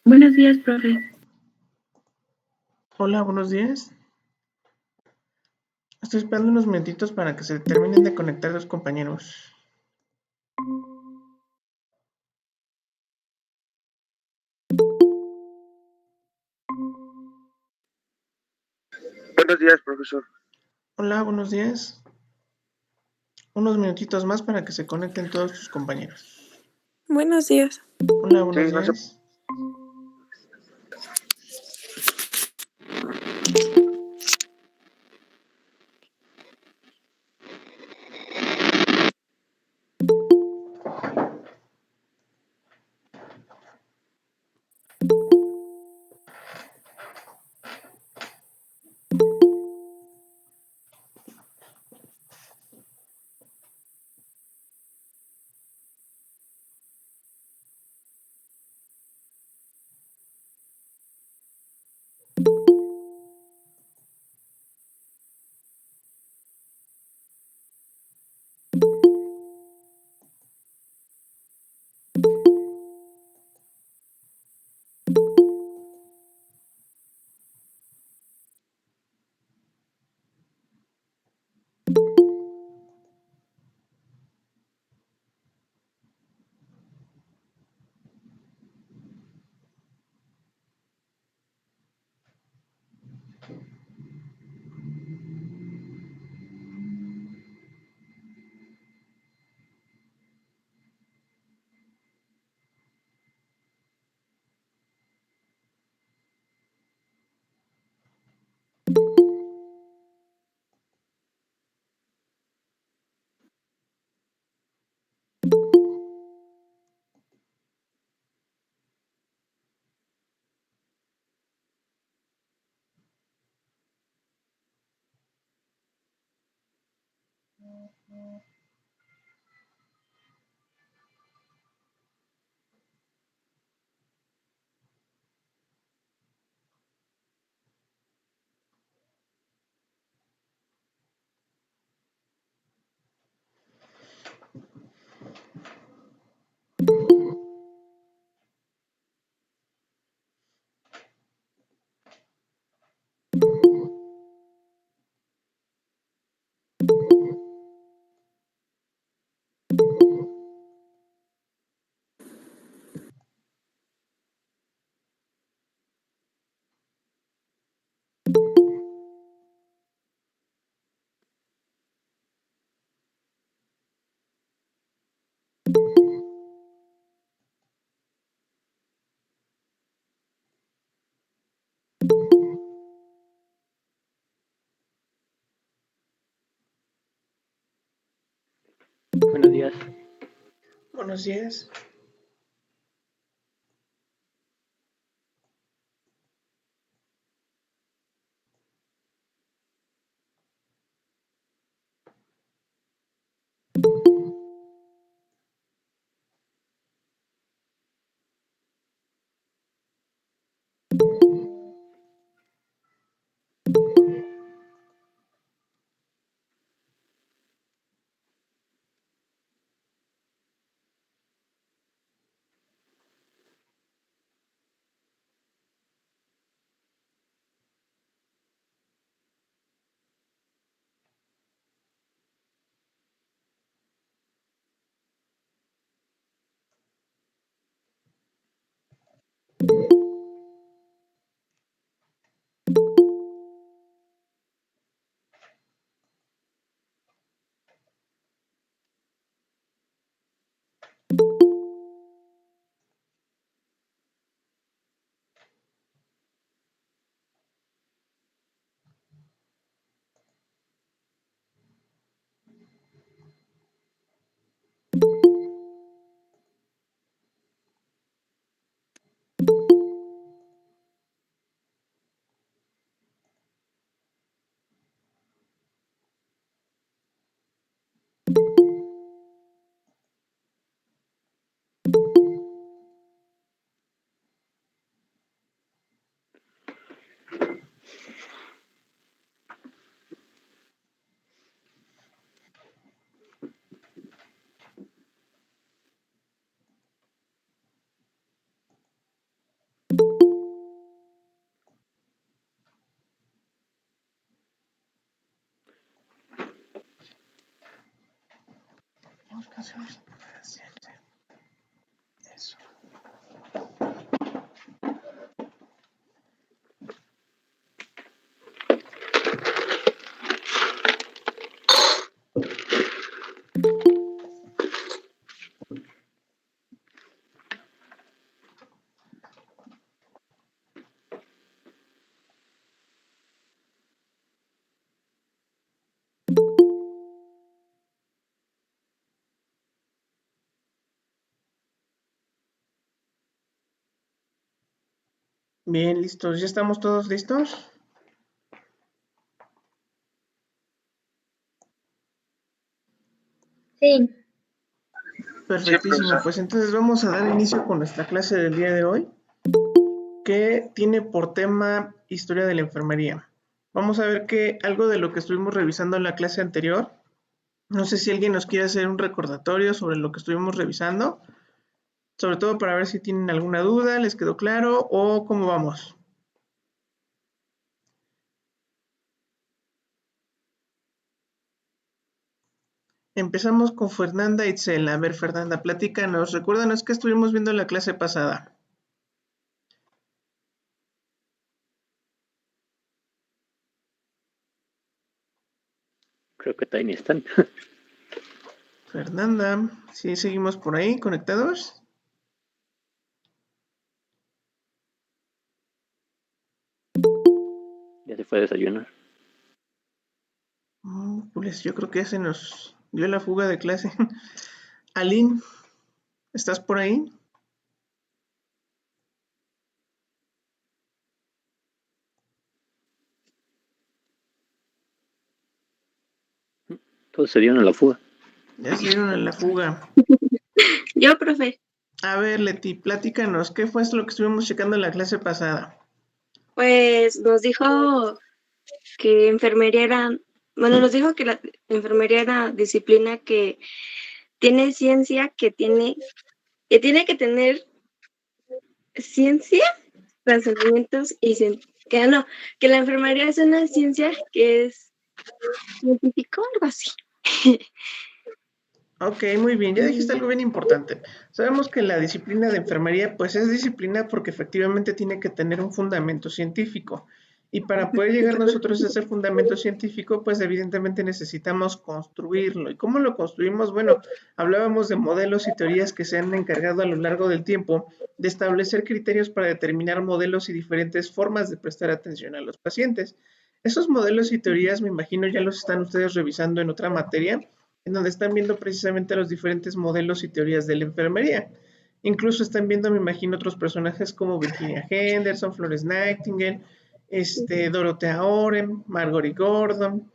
Buenos días, profe. Hola, buenos días. Estoy esperando unos minutitos para que se terminen de conectar los compañeros. Buenos días, profesor. Hola, buenos días. Unos minutitos más para que se conecten todos tus compañeros. Buenos días. Hola, buenos Sí, no se- días. Buenos días. Buenos días. Eso. Bien, listos. ¿Ya estamos todos listos? Sí. Perfectísimo. Pues entonces vamos a dar inicio con nuestra clase del día de hoy, que tiene por tema historia de la enfermería. Vamos a ver que algo de lo que estuvimos revisando en la clase anterior, no sé si alguien nos quiere hacer un recordatorio sobre lo que estuvimos revisando, sobre todo para ver si tienen alguna duda, les quedó claro o cómo vamos. Empezamos con Fernanda Itzel. A ver, Fernanda, platícanos, recuérdanos qué estuvimos viendo en la clase pasada. Creo que todavía ni están. Fernanda, ¿sí seguimos por ahí conectados? Ya se fue a desayunar. Pues yo creo que ya se nos dio la fuga de clase. Aline, ¿estás por ahí? Todos se dieron a la fuga. Ya se dieron a la fuga. Yo, profe. A ver, Leti, platícanos, ¿qué fue lo que estuvimos checando en la clase pasada? Pues nos dijo que enfermería era, bueno, nos dijo que la enfermería era disciplina que tiene ciencia, que tiene que tener ciencia, razonamientos y que la enfermería es una ciencia que es científico, algo así. Ok, muy bien, ya dijiste algo bien importante. Sabemos que la disciplina de enfermería pues es disciplina porque efectivamente tiene que tener un fundamento científico. Y para poder llegar nosotros a ese fundamento científico pues evidentemente necesitamos construirlo. ¿Y cómo lo construimos? Bueno, hablábamos de modelos y teorías que se han encargado a lo largo del tiempo de establecer criterios para determinar modelos y diferentes formas de prestar atención a los pacientes. Esos modelos y teorías me imagino ya los están ustedes revisando en otra materia en donde están viendo precisamente los diferentes modelos y teorías de la enfermería. Incluso están viendo, me imagino, otros personajes como Virginia Henderson, Florence Nightingale, Dorothea Oren, Marjorie Gordon,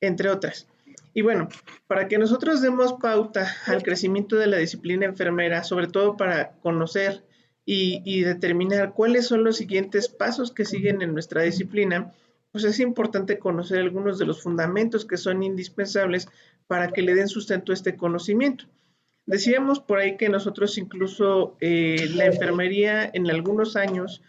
entre otras. Y bueno, para que nosotros demos pauta al crecimiento de la disciplina enfermera, sobre todo para conocer y determinar cuáles son los siguientes pasos que siguen en nuestra disciplina, pues es importante conocer algunos de los fundamentos que son indispensables para que le den sustento a este conocimiento. Decíamos por ahí que nosotros incluso la enfermería en algunos años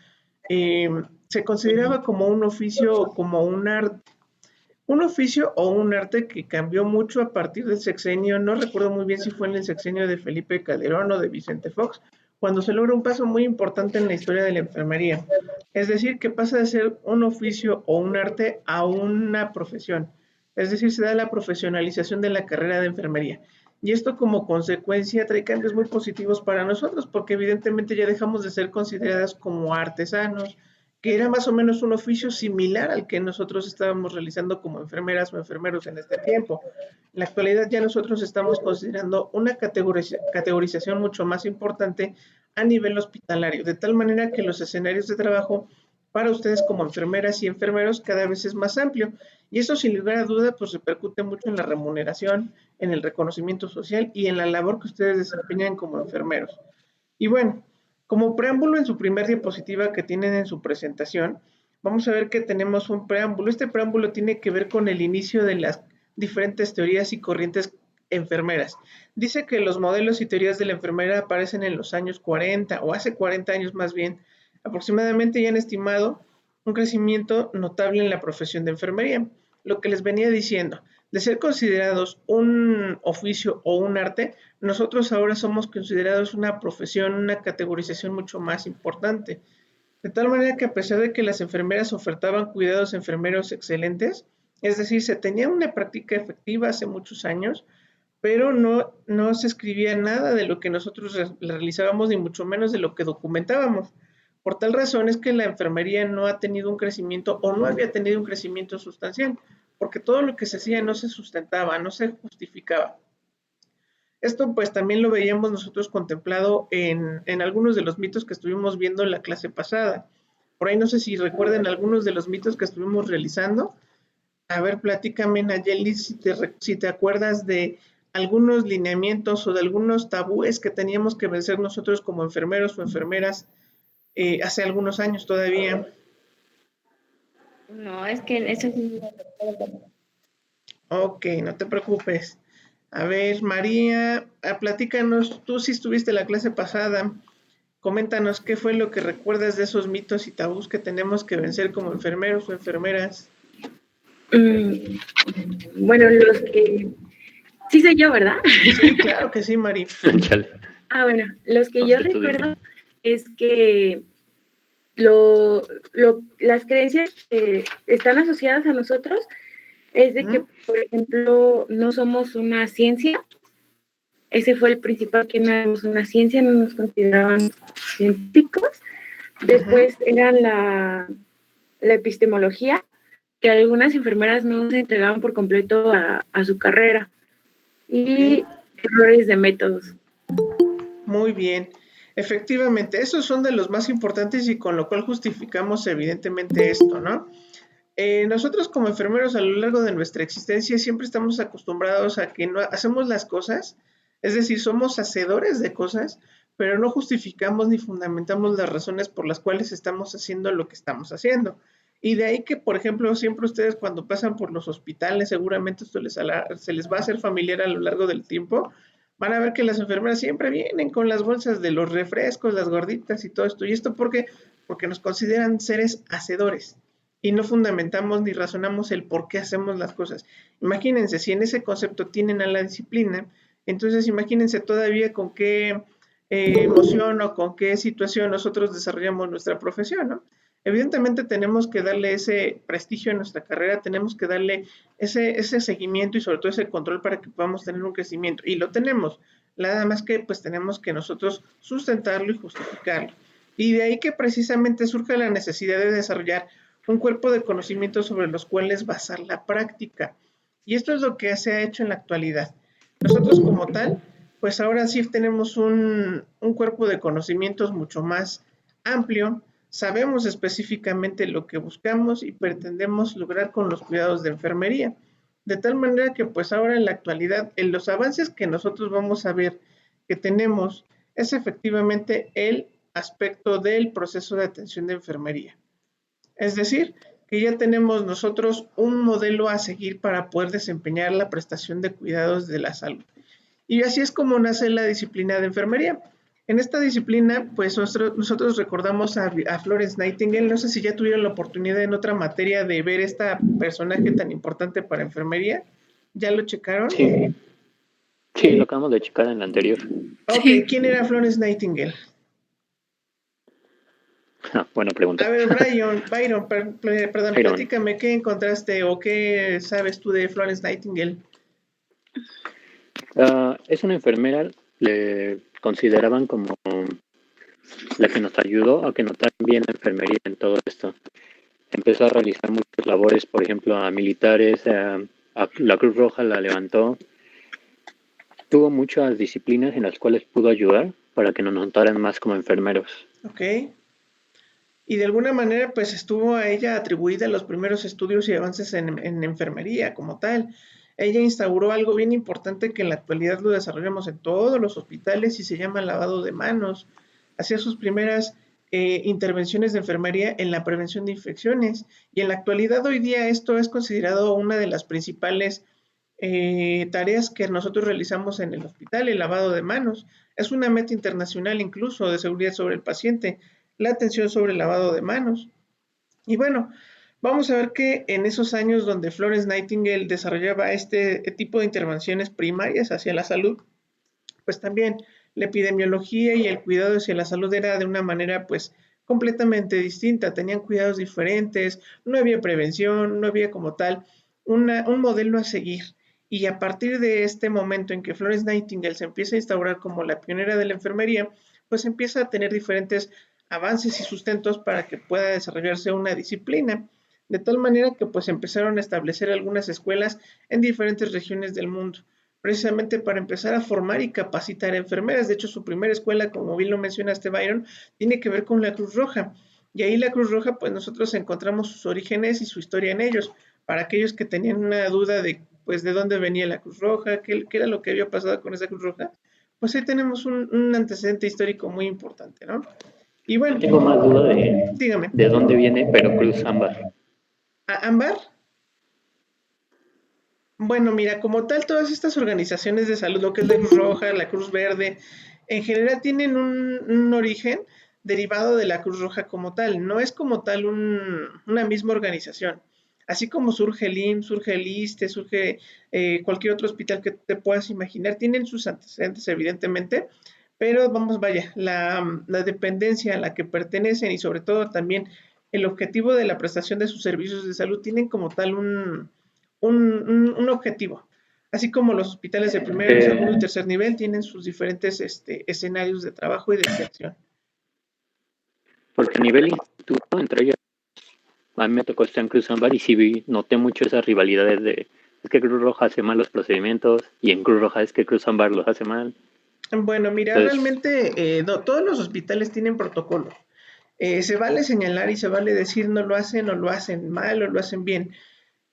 eh, se consideraba como un oficio, como un oficio o un arte que cambió mucho a partir del sexenio, no recuerdo muy bien si fue en el sexenio de Felipe Calderón o de Vicente Fox, cuando se logra un paso muy importante en la historia de la enfermería. Es decir, que pasa de ser un oficio o un arte a una profesión. Es decir, se da la profesionalización de la carrera de enfermería. Y esto como consecuencia trae cambios muy positivos para nosotros, porque evidentemente ya dejamos de ser consideradas como artesanos, que era más o menos un oficio similar al que nosotros estábamos realizando como enfermeras o enfermeros en este tiempo. En la actualidad ya nosotros estamos considerando una categorización mucho más importante a nivel hospitalario, de tal manera que los escenarios de trabajo para ustedes como enfermeras y enfermeros cada vez es más amplio. Y eso sin lugar a duda pues repercute mucho en la remuneración, en el reconocimiento social y en la labor que ustedes desempeñan como enfermeros. Y bueno, como preámbulo en su primer diapositiva que tienen en su presentación, vamos a ver que tenemos un preámbulo. Este preámbulo tiene que ver con el inicio de las diferentes teorías y corrientes enfermeras. Dice que los modelos y teorías de la enfermera aparecen en los años 40 o hace 40 años más bien, aproximadamente ya han estimado un crecimiento notable en la profesión de enfermería. Lo que les venía diciendo, De ser considerados un oficio o un arte, nosotros ahora somos considerados una profesión, una categorización mucho más importante. De tal manera que a pesar de que las enfermeras ofertaban cuidados enfermeros excelentes, es decir, se tenía una práctica efectiva hace muchos años, pero no se escribía nada de lo que nosotros realizábamos, ni mucho menos de lo que documentábamos. Por tal razón es que la enfermería no ha tenido un crecimiento o no había tenido un crecimiento sustancial, porque todo lo que se hacía no se sustentaba, no se justificaba. Esto pues también lo veíamos nosotros contemplado en algunos de los mitos que estuvimos viendo en la clase pasada. Por ahí no sé si recuerden algunos de los mitos que estuvimos realizando. A ver, platícame, Nayeli, si te acuerdas de algunos lineamientos o de algunos tabúes que teníamos que vencer nosotros como enfermeros o enfermeras hace algunos años todavía. No, es que eso sí. Ok, no te preocupes. A ver, María, platícanos, tú sí estuviste la clase pasada. Coméntanos qué fue lo que recuerdas de esos mitos y tabús que tenemos que vencer como enfermeros o enfermeras. Bueno, los que... Sí soy yo, ¿verdad? Sí, claro que sí, Mari. Chale. Bueno, los que No, yo que tú dime. recuerdo es que las creencias que están asociadas a nosotros es de que, por ejemplo, no somos una ciencia. Ese fue el principal, que no éramos una ciencia, no nos consideraban científicos. Después eran la epistemología, que algunas enfermeras no se entregaban por completo a su carrera. Y errores de métodos. Muy bien. Efectivamente, esos son de los más importantes y con lo cual justificamos evidentemente esto, ¿no? Nosotros como enfermeros a lo largo de nuestra existencia siempre estamos acostumbrados a que no hacemos las cosas, es decir, somos hacedores de cosas, pero no justificamos ni fundamentamos las razones por las cuales estamos haciendo lo que estamos haciendo. Y de ahí que, por ejemplo, siempre ustedes cuando pasan por los hospitales, seguramente esto se les va a hacer familiar a lo largo del tiempo, van a ver que las enfermeras siempre vienen con las bolsas de los refrescos, las gorditas y todo esto. ¿Y esto por qué? Porque nos consideran seres hacedores y no fundamentamos ni razonamos el por qué hacemos las cosas. Imagínense, si en ese concepto tienen a la disciplina, entonces imagínense todavía con qué emoción o con qué situación nosotros desarrollamos nuestra profesión, ¿no? Evidentemente tenemos que darle ese prestigio a nuestra carrera, tenemos que darle ese seguimiento y sobre todo ese control para que podamos tener un crecimiento. Y lo tenemos, nada más que pues tenemos que nosotros sustentarlo y justificarlo. Y de ahí que precisamente surge la necesidad de desarrollar un cuerpo de conocimientos sobre los cuales basar la práctica. Y esto es lo que se ha hecho en la actualidad. Nosotros como tal, pues ahora sí tenemos un cuerpo de conocimientos mucho más amplio, sabemos específicamente lo que buscamos y pretendemos lograr con los cuidados de enfermería. De tal manera que pues ahora en la actualidad, en los avances que nosotros vamos a ver que tenemos es efectivamente el aspecto del proceso de atención de enfermería. Es decir, que ya tenemos nosotros un modelo a seguir para poder desempeñar la prestación de cuidados de la salud. Y así es como nace la disciplina de enfermería. En esta disciplina, pues nosotros recordamos a Florence Nightingale. No sé si ya tuvieron la oportunidad en otra materia de ver esta personaje tan importante para enfermería. ¿Ya lo checaron? Sí. Sí, lo acabamos de checar en la anterior. Ok, ¿quién era Florence Nightingale? Buena pregunta. A ver, Byron, perdón, platícame, ¿qué encontraste o qué sabes tú de Florence Nightingale? Es una enfermera, le consideraban como la que nos ayudó a que notaran bien la enfermería en todo esto. Empezó a realizar muchas labores, por ejemplo, a militares, a la Cruz Roja la levantó. Tuvo muchas disciplinas en las cuales pudo ayudar para que nos notaran más como enfermeros. Ok. Y de alguna manera, pues estuvo a ella atribuida los primeros estudios y avances en enfermería como tal. Ella instauró algo bien importante que en la actualidad lo desarrollamos en todos los hospitales y se llama lavado de manos. Hacía sus primeras intervenciones de enfermería en la prevención de infecciones. Y en la actualidad, hoy día, esto es considerado una de las principales tareas que nosotros realizamos en el hospital, el lavado de manos. Es una meta internacional incluso de seguridad sobre el paciente, la atención sobre el lavado de manos. Y bueno, vamos a ver que en esos años donde Florence Nightingale desarrollaba este tipo de intervenciones primarias hacia la salud, pues también la epidemiología y el cuidado hacia la salud era de una manera pues completamente distinta, tenían cuidados diferentes, no había prevención, no había como tal un modelo a seguir. Y a partir de este momento en que Florence Nightingale se empieza a instaurar como la pionera de la enfermería, pues empieza a tener diferentes avances y sustentos para que pueda desarrollarse una disciplina, de tal manera que pues empezaron a establecer algunas escuelas en diferentes regiones del mundo, precisamente para empezar a formar y capacitar a enfermeras. De hecho, su primera escuela, como bien lo mencionaste, Byron, tiene que ver con la Cruz Roja. Y ahí la Cruz Roja, pues nosotros encontramos sus orígenes y su historia en ellos. Para aquellos que tenían una duda de, pues, de dónde venía la Cruz Roja, qué era lo que había pasado con esa Cruz Roja, pues ahí tenemos un antecedente histórico muy importante, ¿no? Y bueno, Tengo más duda dígame. de dónde viene Veracruz Ámbar. ¿Ámbar? Bueno, mira, como tal, todas estas organizaciones de salud, lo que es la Cruz Roja, la Cruz Verde, en general tienen un origen derivado de la Cruz Roja como tal. No es como tal una misma organización. Así como surge el IMSS, surge el ISSSTE, surge cualquier otro hospital que te puedas imaginar, tienen sus antecedentes, evidentemente, pero vamos, vaya, la dependencia a la que pertenecen y sobre todo también el objetivo de la prestación de sus servicios de salud tienen como tal un objetivo. Así como los hospitales de primer, segundo y tercer nivel tienen sus diferentes escenarios de trabajo y de acción. Porque a nivel instituto, entre ellos, a mí me tocó estar en Cruz Ámbar y sí noté mucho esas rivalidades de es que Cruz Roja hace mal los procedimientos y en Cruz Roja es que Cruz Ámbar los hace mal. Bueno, mira, Entonces, realmente no, todos los hospitales tienen protocolo. Se vale señalar y se vale decir no lo hacen mal o lo hacen bien.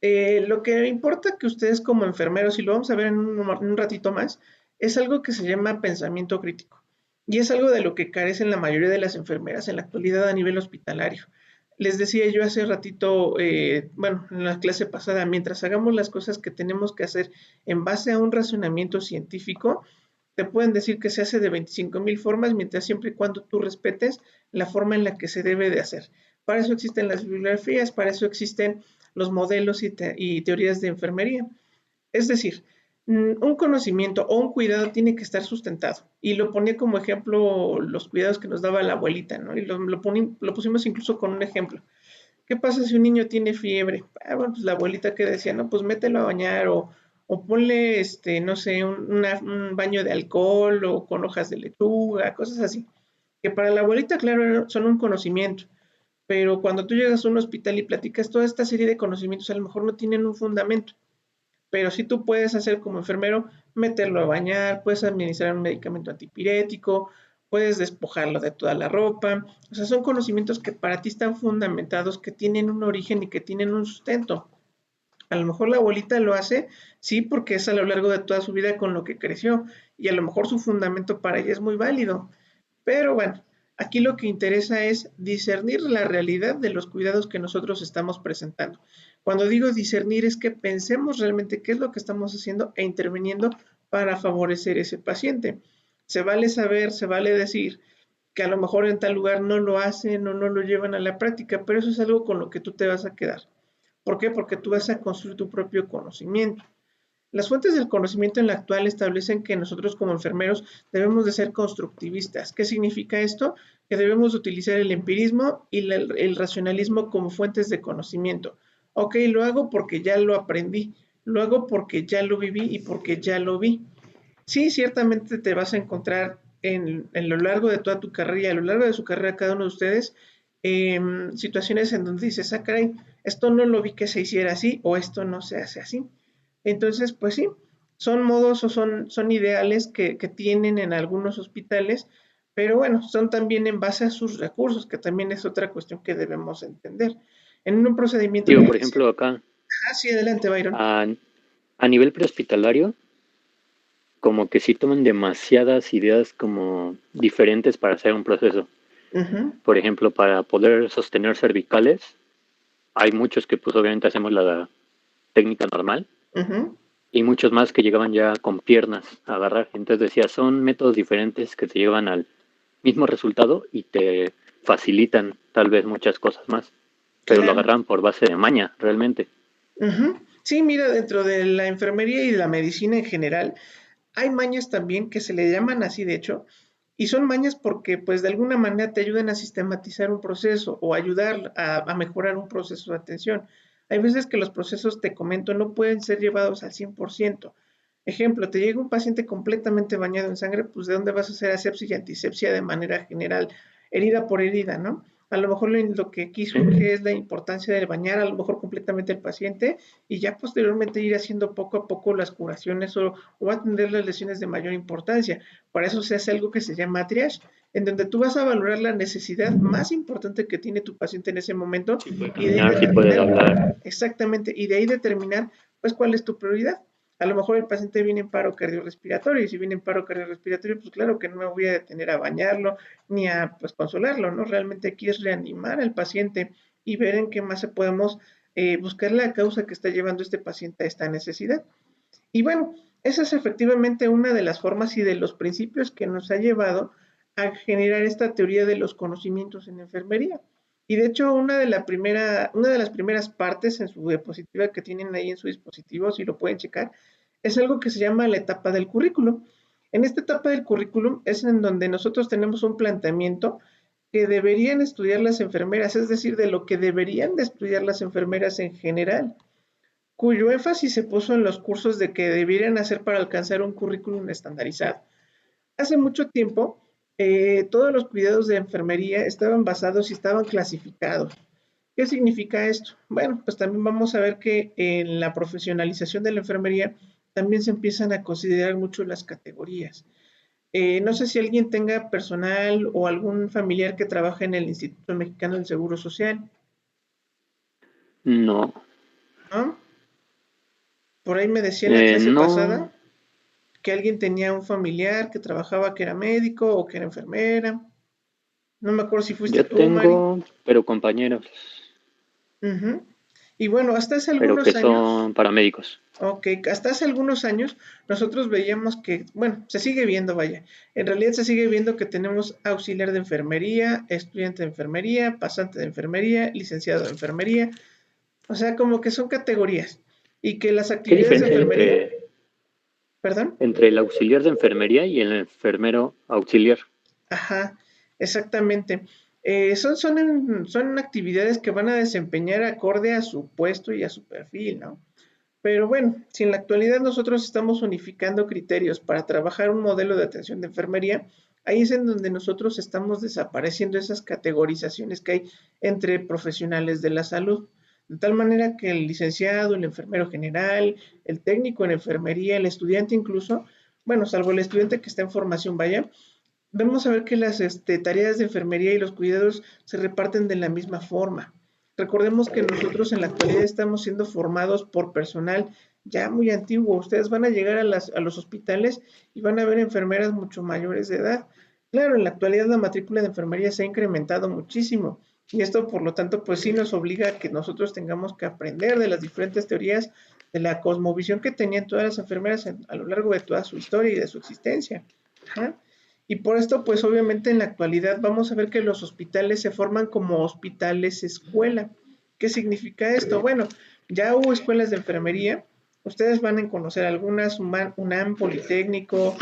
Lo que importa que ustedes como enfermeros, y lo vamos a ver en un ratito más, es algo que se llama pensamiento crítico. Y es algo de lo que carecen la mayoría de las enfermeras en la actualidad a nivel hospitalario. Les decía yo hace ratito, bueno, en la clase pasada, mientras hagamos las cosas que tenemos que hacer en base a un razonamiento científico, te pueden decir que se hace de 25,000 formas, mientras siempre y cuando tú respetes la forma en la que se debe de hacer. Para eso existen las bibliografías, para eso existen los modelos y teorías de enfermería. Es decir, un conocimiento o un cuidado tiene que estar sustentado. Y lo ponía como ejemplo los cuidados que nos daba la abuelita, ¿no? Y lo pusimos incluso con un ejemplo. ¿Qué pasa si un niño tiene fiebre? Bueno, pues la abuelita que decía, no, pues mételo a bañar o ponle, no sé, un baño de alcohol o con hojas de lechuga, cosas así. Que para la abuelita, claro, son un conocimiento, pero cuando tú llegas a un hospital y platicas toda esta serie de conocimientos, a lo mejor no tienen un fundamento. Pero sí tú puedes hacer como enfermero, meterlo a bañar, puedes administrar un medicamento antipirético, puedes despojarlo de toda la ropa. O sea, son conocimientos que para ti están fundamentados, que tienen un origen y que tienen un sustento. A lo mejor la abuelita lo hace, sí, porque es a lo largo de toda su vida con lo que creció y a lo mejor su fundamento para ella es muy válido. Pero bueno, aquí lo que interesa es discernir la realidad de los cuidados que nosotros estamos presentando. Cuando digo discernir es que pensemos realmente qué es lo que estamos haciendo e interviniendo para favorecer ese paciente. Se vale saber, se vale decir que a lo mejor en tal lugar no lo hacen o no lo llevan a la práctica, pero eso es algo con lo que tú te vas a quedar. ¿Por qué? Porque tú vas a construir tu propio conocimiento. Las fuentes del conocimiento en la actual establecen que nosotros como enfermeros debemos de ser constructivistas. ¿Qué significa esto? Que debemos utilizar el empirismo y el racionalismo como fuentes de conocimiento. Ok, lo hago porque ya lo aprendí, lo hago porque ya lo viví y porque ya lo vi. Sí, ciertamente te vas a encontrar en lo largo de toda tu carrera y a lo largo de su carrera cada uno de ustedes situaciones en donde dices, ah, caray, esto no lo vi que se hiciera así o esto no se hace así. Entonces, pues sí, son modos o son ideales que tienen en algunos hospitales, pero bueno, son también en base a sus recursos, que también es otra cuestión que debemos entender. En un procedimiento digo, de... por ejemplo, acá, Ah, sí, adelante, Byron. a nivel prehospitalario, como que sí toman demasiadas ideas como diferentes para hacer un proceso. Por ejemplo, para poder sostener cervicales, hay muchos que pues obviamente hacemos la técnica normal y muchos más que llegaban ya con piernas a agarrar. Entonces decía, son métodos diferentes que te llevan al mismo resultado y te facilitan tal vez muchas cosas más. pero lo Claro. agarran por base de maña, realmente. Ujú. Sí, mira, dentro de la enfermería y de la medicina en general, hay mañas también que se le llaman así, de hecho, y son mañas porque pues de alguna manera te ayudan a sistematizar un proceso o ayudar a mejorar un proceso de atención. Hay veces que los procesos, te comento, no pueden ser llevados al 100%. Ejemplo, te llega un paciente completamente bañado en sangre, pues ¿de dónde vas a hacer asepsia y antisepsia de manera general, herida por herida, ¿no? A lo mejor lo que aquí Sí. surge es la importancia de bañar a lo mejor completamente al paciente y ya posteriormente ir haciendo poco a poco las curaciones o atender las lesiones de mayor importancia. Para eso se hace algo que se llama triage, en donde tú vas a valorar la necesidad más importante que tiene tu paciente en ese momento Si puede y de ahí caminar, si puede determinar, hablar. exactamente, y de ahí determinar pues cuál es tu prioridad. A lo mejor el paciente viene en paro cardiorrespiratorio y si viene en paro cardiorrespiratorio, pues claro que no me voy a detener a bañarlo ni a pues consolarlo, ¿no? Realmente aquí es reanimar al paciente y ver en qué más se podemos buscar la causa que está llevando este paciente a esta necesidad. Y bueno, esa es efectivamente una de las formas y de los principios que nos ha llevado a generar esta teoría de los conocimientos en enfermería. Y de hecho, una de las primeras partes en su diapositiva que tienen ahí en su dispositivo, si lo pueden checar, es algo que se llama la etapa del currículum. En esta etapa del currículum es en donde nosotros tenemos un planteamiento que deberían estudiar las enfermeras, es decir, de lo que deberían de estudiar las enfermeras en general, cuyo énfasis se puso en los cursos de que debieran hacer para alcanzar un currículum estandarizado. Hace mucho tiempo, todos los cuidados de enfermería estaban basados y estaban clasificados. ¿Qué significa esto? Bueno, pues también vamos a ver que en la profesionalización de la enfermería también se empiezan a considerar mucho las categorías. No sé si alguien tenga personal o algún familiar que trabaje en el Instituto Mexicano del Seguro Social, No, ¿no? Por ahí me decía en la clase no, pasada que alguien tenía un familiar que trabajaba, que era médico o que era enfermera. No me acuerdo si fuiste yo tú, Mari. tengo, pero compañeros, Ujú. Y bueno, hasta hace pero que algunos años, son paramédicos. ok, hasta hace algunos años nosotros veíamos que, bueno, se sigue viendo, vaya, en realidad se sigue viendo que tenemos auxiliar de enfermería, estudiante de enfermería, pasante de enfermería, licenciado de enfermería, o sea, como que son categorías y que las ¿Qué actividades de diferencia hay enfermería, perdón. entre el auxiliar de enfermería y el enfermero auxiliar? Ajá, exactamente. Son actividades que van a desempeñar acorde a su puesto y a su perfil, ¿no? Pero bueno, si en la actualidad nosotros estamos unificando criterios para trabajar un modelo de atención de enfermería, ahí es en donde nosotros estamos desapareciendo esas categorizaciones que hay entre profesionales de la salud. De tal manera que el licenciado, el enfermero general, el técnico en enfermería, el estudiante incluso, bueno, salvo el estudiante que está en formación, vaya, vamos a ver que las tareas de enfermería y los cuidados se reparten de la misma forma. Recordemos que nosotros en la actualidad estamos siendo formados por personal ya muy antiguo. Ustedes van a llegar a los hospitales y van a ver enfermeras mucho mayores de edad. Claro, en la actualidad la matrícula de enfermería se ha incrementado muchísimo y esto por lo tanto pues sí nos obliga a que nosotros tengamos que aprender de las diferentes teorías de la cosmovisión que tenían todas las enfermeras a lo largo de toda su historia y de su existencia. Ajá. Y por esto, pues obviamente en la actualidad vamos a ver que los hospitales se forman como hospitales escuela. ¿Qué significa esto? Bueno, ya hubo escuelas de enfermería, ustedes van a conocer algunas, UNAM, Politécnico,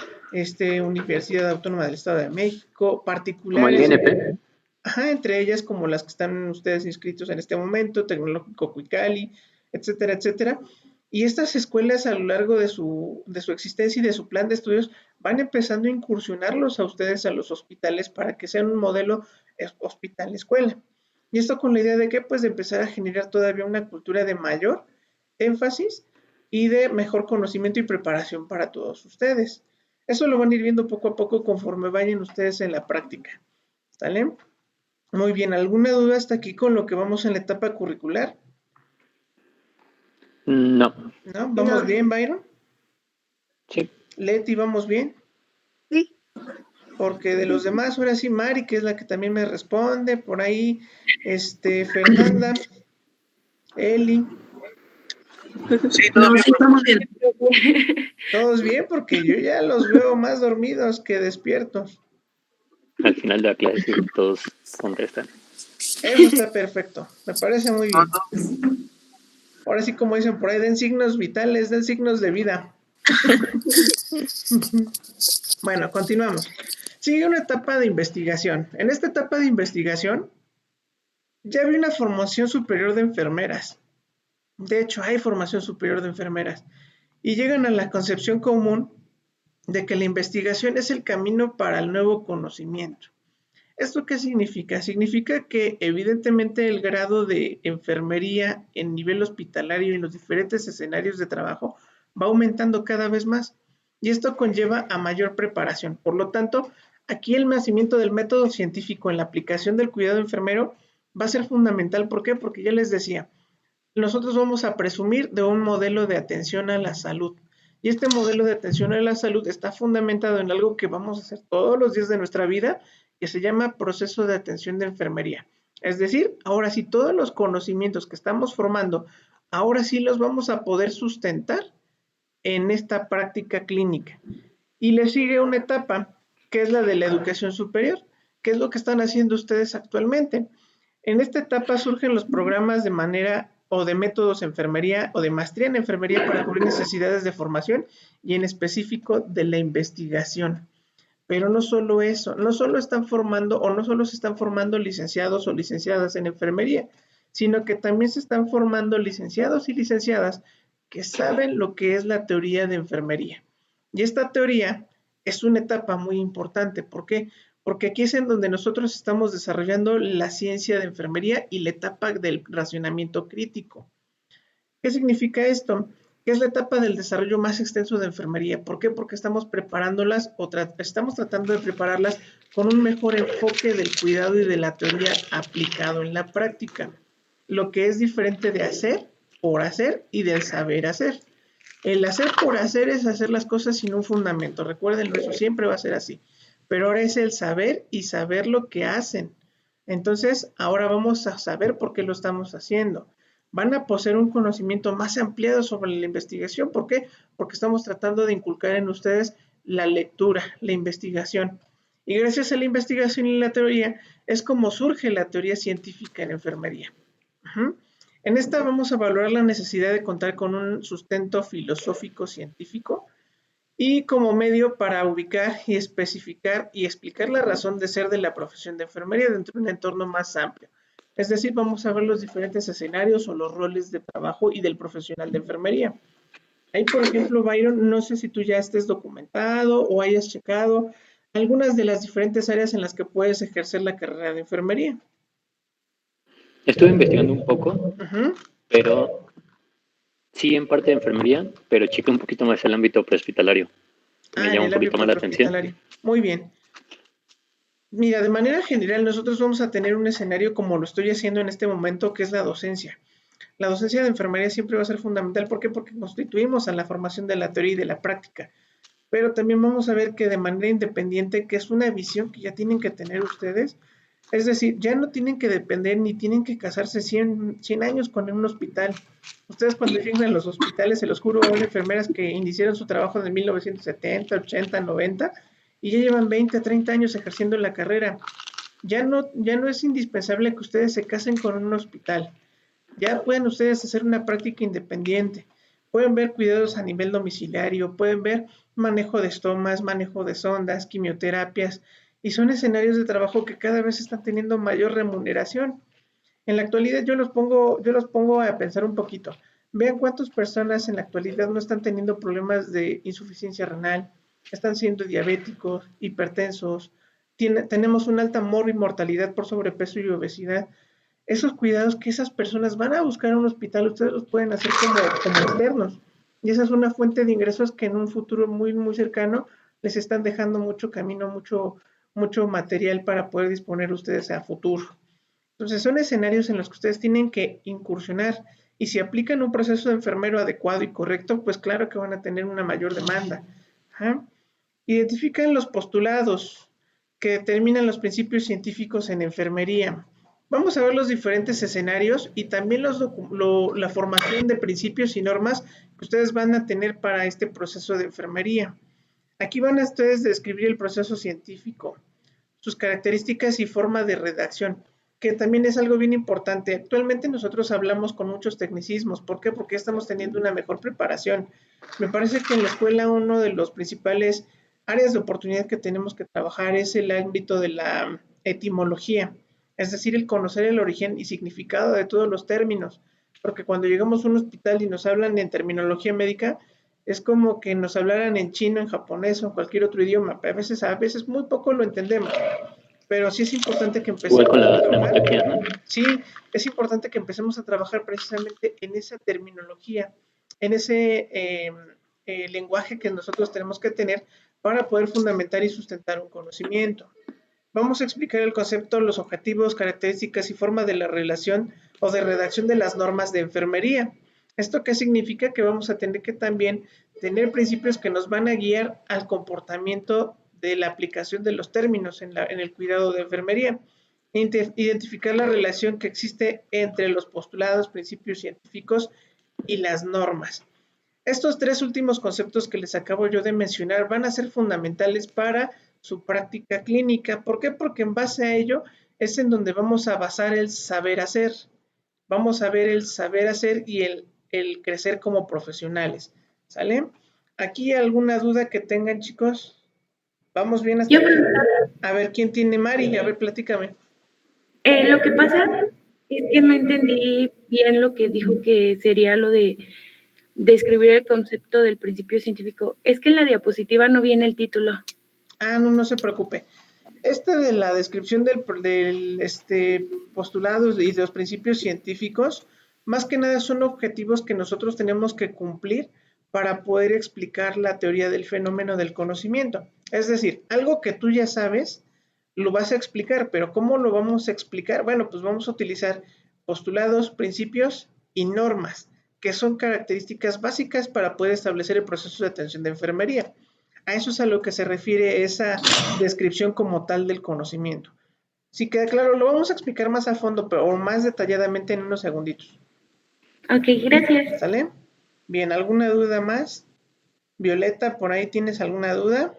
Universidad Autónoma del Estado de México, Como el particulares, INP. ajá, entre ellas como las que están ustedes inscritos en este momento, Tecnológico Cuicali, etcétera, etcétera. Y estas escuelas a lo largo de su existencia y de su plan de estudios van empezando a incursionarlos a ustedes a los hospitales para que sean un modelo hospital-escuela. Y esto con la idea de que pues de empezar a generar todavía una cultura de mayor énfasis y de mejor conocimiento y preparación para todos ustedes. Eso lo van a ir viendo poco a poco conforme vayan ustedes en la práctica. ¿Sale? Muy bien, ¿alguna duda hasta aquí con lo que vamos en la etapa curricular? No, ¿No? ¿Vamos bien, Byron? sí. Leti, ¿vamos bien? Sí. Porque de los demás, ahora sí, Mari, que es la que también me responde, por ahí, Fernanda, Eli, Sí, no, sí, estamos bien. todos bien, porque yo ya los veo más dormidos que despiertos. Al final de la clase todos contestan. Eso está perfecto, me parece muy bien. Ahora sí, como dicen por ahí, den signos vitales, den signos de vida. Bueno, continuamos. Sigue una etapa de investigación. En esta etapa de investigación ya había una formación superior de enfermeras. De hecho, hay formación superior de enfermeras. Y llegan a la concepción común de que la investigación es el camino para el nuevo conocimiento. ¿Esto qué significa? Significa que evidentemente el grado de enfermería en nivel hospitalario y en los diferentes escenarios de trabajo va aumentando cada vez más y esto conlleva a mayor preparación. Por lo tanto, aquí el nacimiento del método científico en la aplicación del cuidado enfermero va a ser fundamental. ¿Por qué? Porque ya les decía, nosotros vamos a presumir de un modelo de atención a la salud. Y este modelo de atención a la salud está fundamentado en algo que vamos a hacer todos los días de nuestra vida, que se llama proceso de atención de enfermería. Es decir, ahora sí, todos los conocimientos que estamos formando, ahora sí los vamos a poder sustentar en esta práctica clínica. Y le sigue una etapa, que es la de la educación superior, que es lo que están haciendo ustedes actualmente. En esta etapa surgen los programas de manera o de métodos de enfermería o de maestría en enfermería para cubrir necesidades de formación y en específico de la investigación. Pero no solo eso, no solo están formando o no solo se están formando licenciados o licenciadas en enfermería, sino que también se están formando licenciados y licenciadas que saben lo que es la teoría de enfermería. Y esta teoría es una etapa muy importante. ¿Por qué? Porque aquí es en donde nosotros estamos desarrollando la ciencia de enfermería y la etapa del racionamiento crítico. ¿Qué significa esto? Que es la etapa del desarrollo más extenso de enfermería. ¿Por qué? Porque estamos preparándolas o estamos tratando de prepararlas con un mejor enfoque del cuidado y de la teoría aplicado en la práctica. Lo que es diferente de hacer por hacer y del saber hacer. El hacer por hacer es hacer las cosas sin un fundamento. Recuerden, eso siempre va a ser así. Pero ahora es el saber y saber lo que hacen. Entonces, ahora vamos a saber por qué lo estamos haciendo. Van a poseer un conocimiento más ampliado sobre la investigación. ¿Por qué? Porque estamos tratando de inculcar en ustedes la lectura, la investigación. Y gracias a la investigación y la teoría es como surge la teoría científica en enfermería. En esta vamos a valorar la necesidad de contar con un sustento filosófico científico y como medio para ubicar y especificar y explicar la razón de ser de la profesión de enfermería dentro de un entorno más amplio. Es decir, vamos a ver los diferentes escenarios o los roles de trabajo y del profesional de enfermería. Ahí, por ejemplo, Byron, no sé si tú ya estés documentado o hayas checado algunas de las diferentes áreas en las que puedes ejercer la carrera de enfermería. Estuve investigando un poco, pero sí en parte de enfermería, pero chequé un poquito más el ámbito prehospitalario. Me llama un poquito más la atención. Muy bien. Mira, de manera general nosotros vamos a tener un escenario como lo estoy haciendo en este momento, que es la docencia. La docencia de enfermería siempre va a ser fundamental. ¿Por qué? Porque constituimos a la formación de la teoría y de la práctica. Pero también vamos a ver que de manera independiente, que es una visión que ya tienen que tener ustedes, es decir, ya no tienen que depender ni tienen que casarse 100 años con un hospital. Ustedes cuando lleguen a los hospitales, se los juro, hay enfermeras que iniciaron su trabajo en 1970, 80, 90 y ya llevan 20, 30 años ejerciendo la carrera. Ya no es indispensable que ustedes se casen con un hospital. Ya pueden ustedes hacer una práctica independiente. Pueden ver cuidados a nivel domiciliario, pueden ver manejo de estomas, manejo de sondas, quimioterapias, y son escenarios de trabajo que cada vez están teniendo mayor remuneración. En la actualidad yo los pongo a pensar un poquito. Vean cuántas personas en la actualidad no están teniendo problemas de insuficiencia renal, están siendo diabéticos, hipertensos, tenemos una alta mortalidad por sobrepeso y obesidad. Esos cuidados que esas personas van a buscar en un hospital, ustedes los pueden hacer como externos. Y esa es una fuente de ingresos que en un futuro muy, muy cercano les están dejando mucho camino, mucho material para poder disponer ustedes a futuro. Entonces son escenarios en los que ustedes tienen que incursionar y si aplican un proceso de enfermero adecuado y correcto, pues claro que van a tener una mayor demanda. Identifican los postulados que determinan los principios científicos en enfermería. Vamos a ver los diferentes escenarios y también la formación de principios y normas que ustedes van a tener para este proceso de enfermería. Aquí van a ustedes describir el proceso científico, sus características y forma de redacción. que también es algo bien importante. Actualmente nosotros hablamos con muchos tecnicismos. ¿Por qué? Porque estamos teniendo una mejor preparación. Me parece que en la escuela uno de los principales áreas de oportunidad que tenemos que trabajar es el ámbito de la etimología, es decir, el conocer el origen y significado de todos los términos, porque cuando llegamos a un hospital y nos hablan en terminología médica, es como que nos hablaran en chino, en japonés o en cualquier otro idioma. A veces muy poco lo entendemos, pero sí es importante que Igual empecemos con a las trabajar. mnemotecnias, ¿no? Sí, es importante que empecemos a trabajar precisamente en esa terminología, en ese lenguaje que nosotros tenemos que tener para poder fundamentar y sustentar un conocimiento. Vamos a explicar el concepto, los objetivos, características y forma de la relación o de redacción de las normas de enfermería. ¿Esto qué significa? Que vamos a tener que también tener principios que nos van a guiar al comportamiento de la aplicación de los términos en el cuidado de enfermería. Identificar la relación que existe entre los postulados, principios científicos y las normas. Estos tres últimos conceptos que les acabo yo de mencionar van a ser fundamentales para su práctica clínica. ¿Por qué? Porque en base a ello es en donde vamos a basar el saber hacer. Vamos a ver el saber hacer y el crecer como profesionales. ¿Sale? ¿Aquí alguna duda que tengan, chicos? ¿Vamos bien hasta Yo, aquí? A ver, ¿quién tiene Mari? A ver, platícame. lo que pasa es que no entendí bien lo que dijo que sería lo de describir el concepto del principio científico. Es que en la diapositiva no viene el título. Ah, no, no se preocupe. Esta de la descripción del postulados y de los principios científicos, más que nada son objetivos que nosotros tenemos que cumplir para poder explicar la teoría del fenómeno del conocimiento. Es decir, algo que tú ya sabes, lo vas a explicar, pero ¿cómo lo vamos a explicar? Bueno, pues vamos a utilizar postulados, principios y normas, que son características básicas para poder establecer el proceso de atención de enfermería. A eso es a lo que se refiere esa descripción como tal del conocimiento. Si queda claro, lo vamos a explicar más a fondo, pero más detalladamente en unos segunditos. Ok, gracias. ¿Sale? Bien, ¿alguna duda más? Violeta, ¿por ahí tienes alguna duda?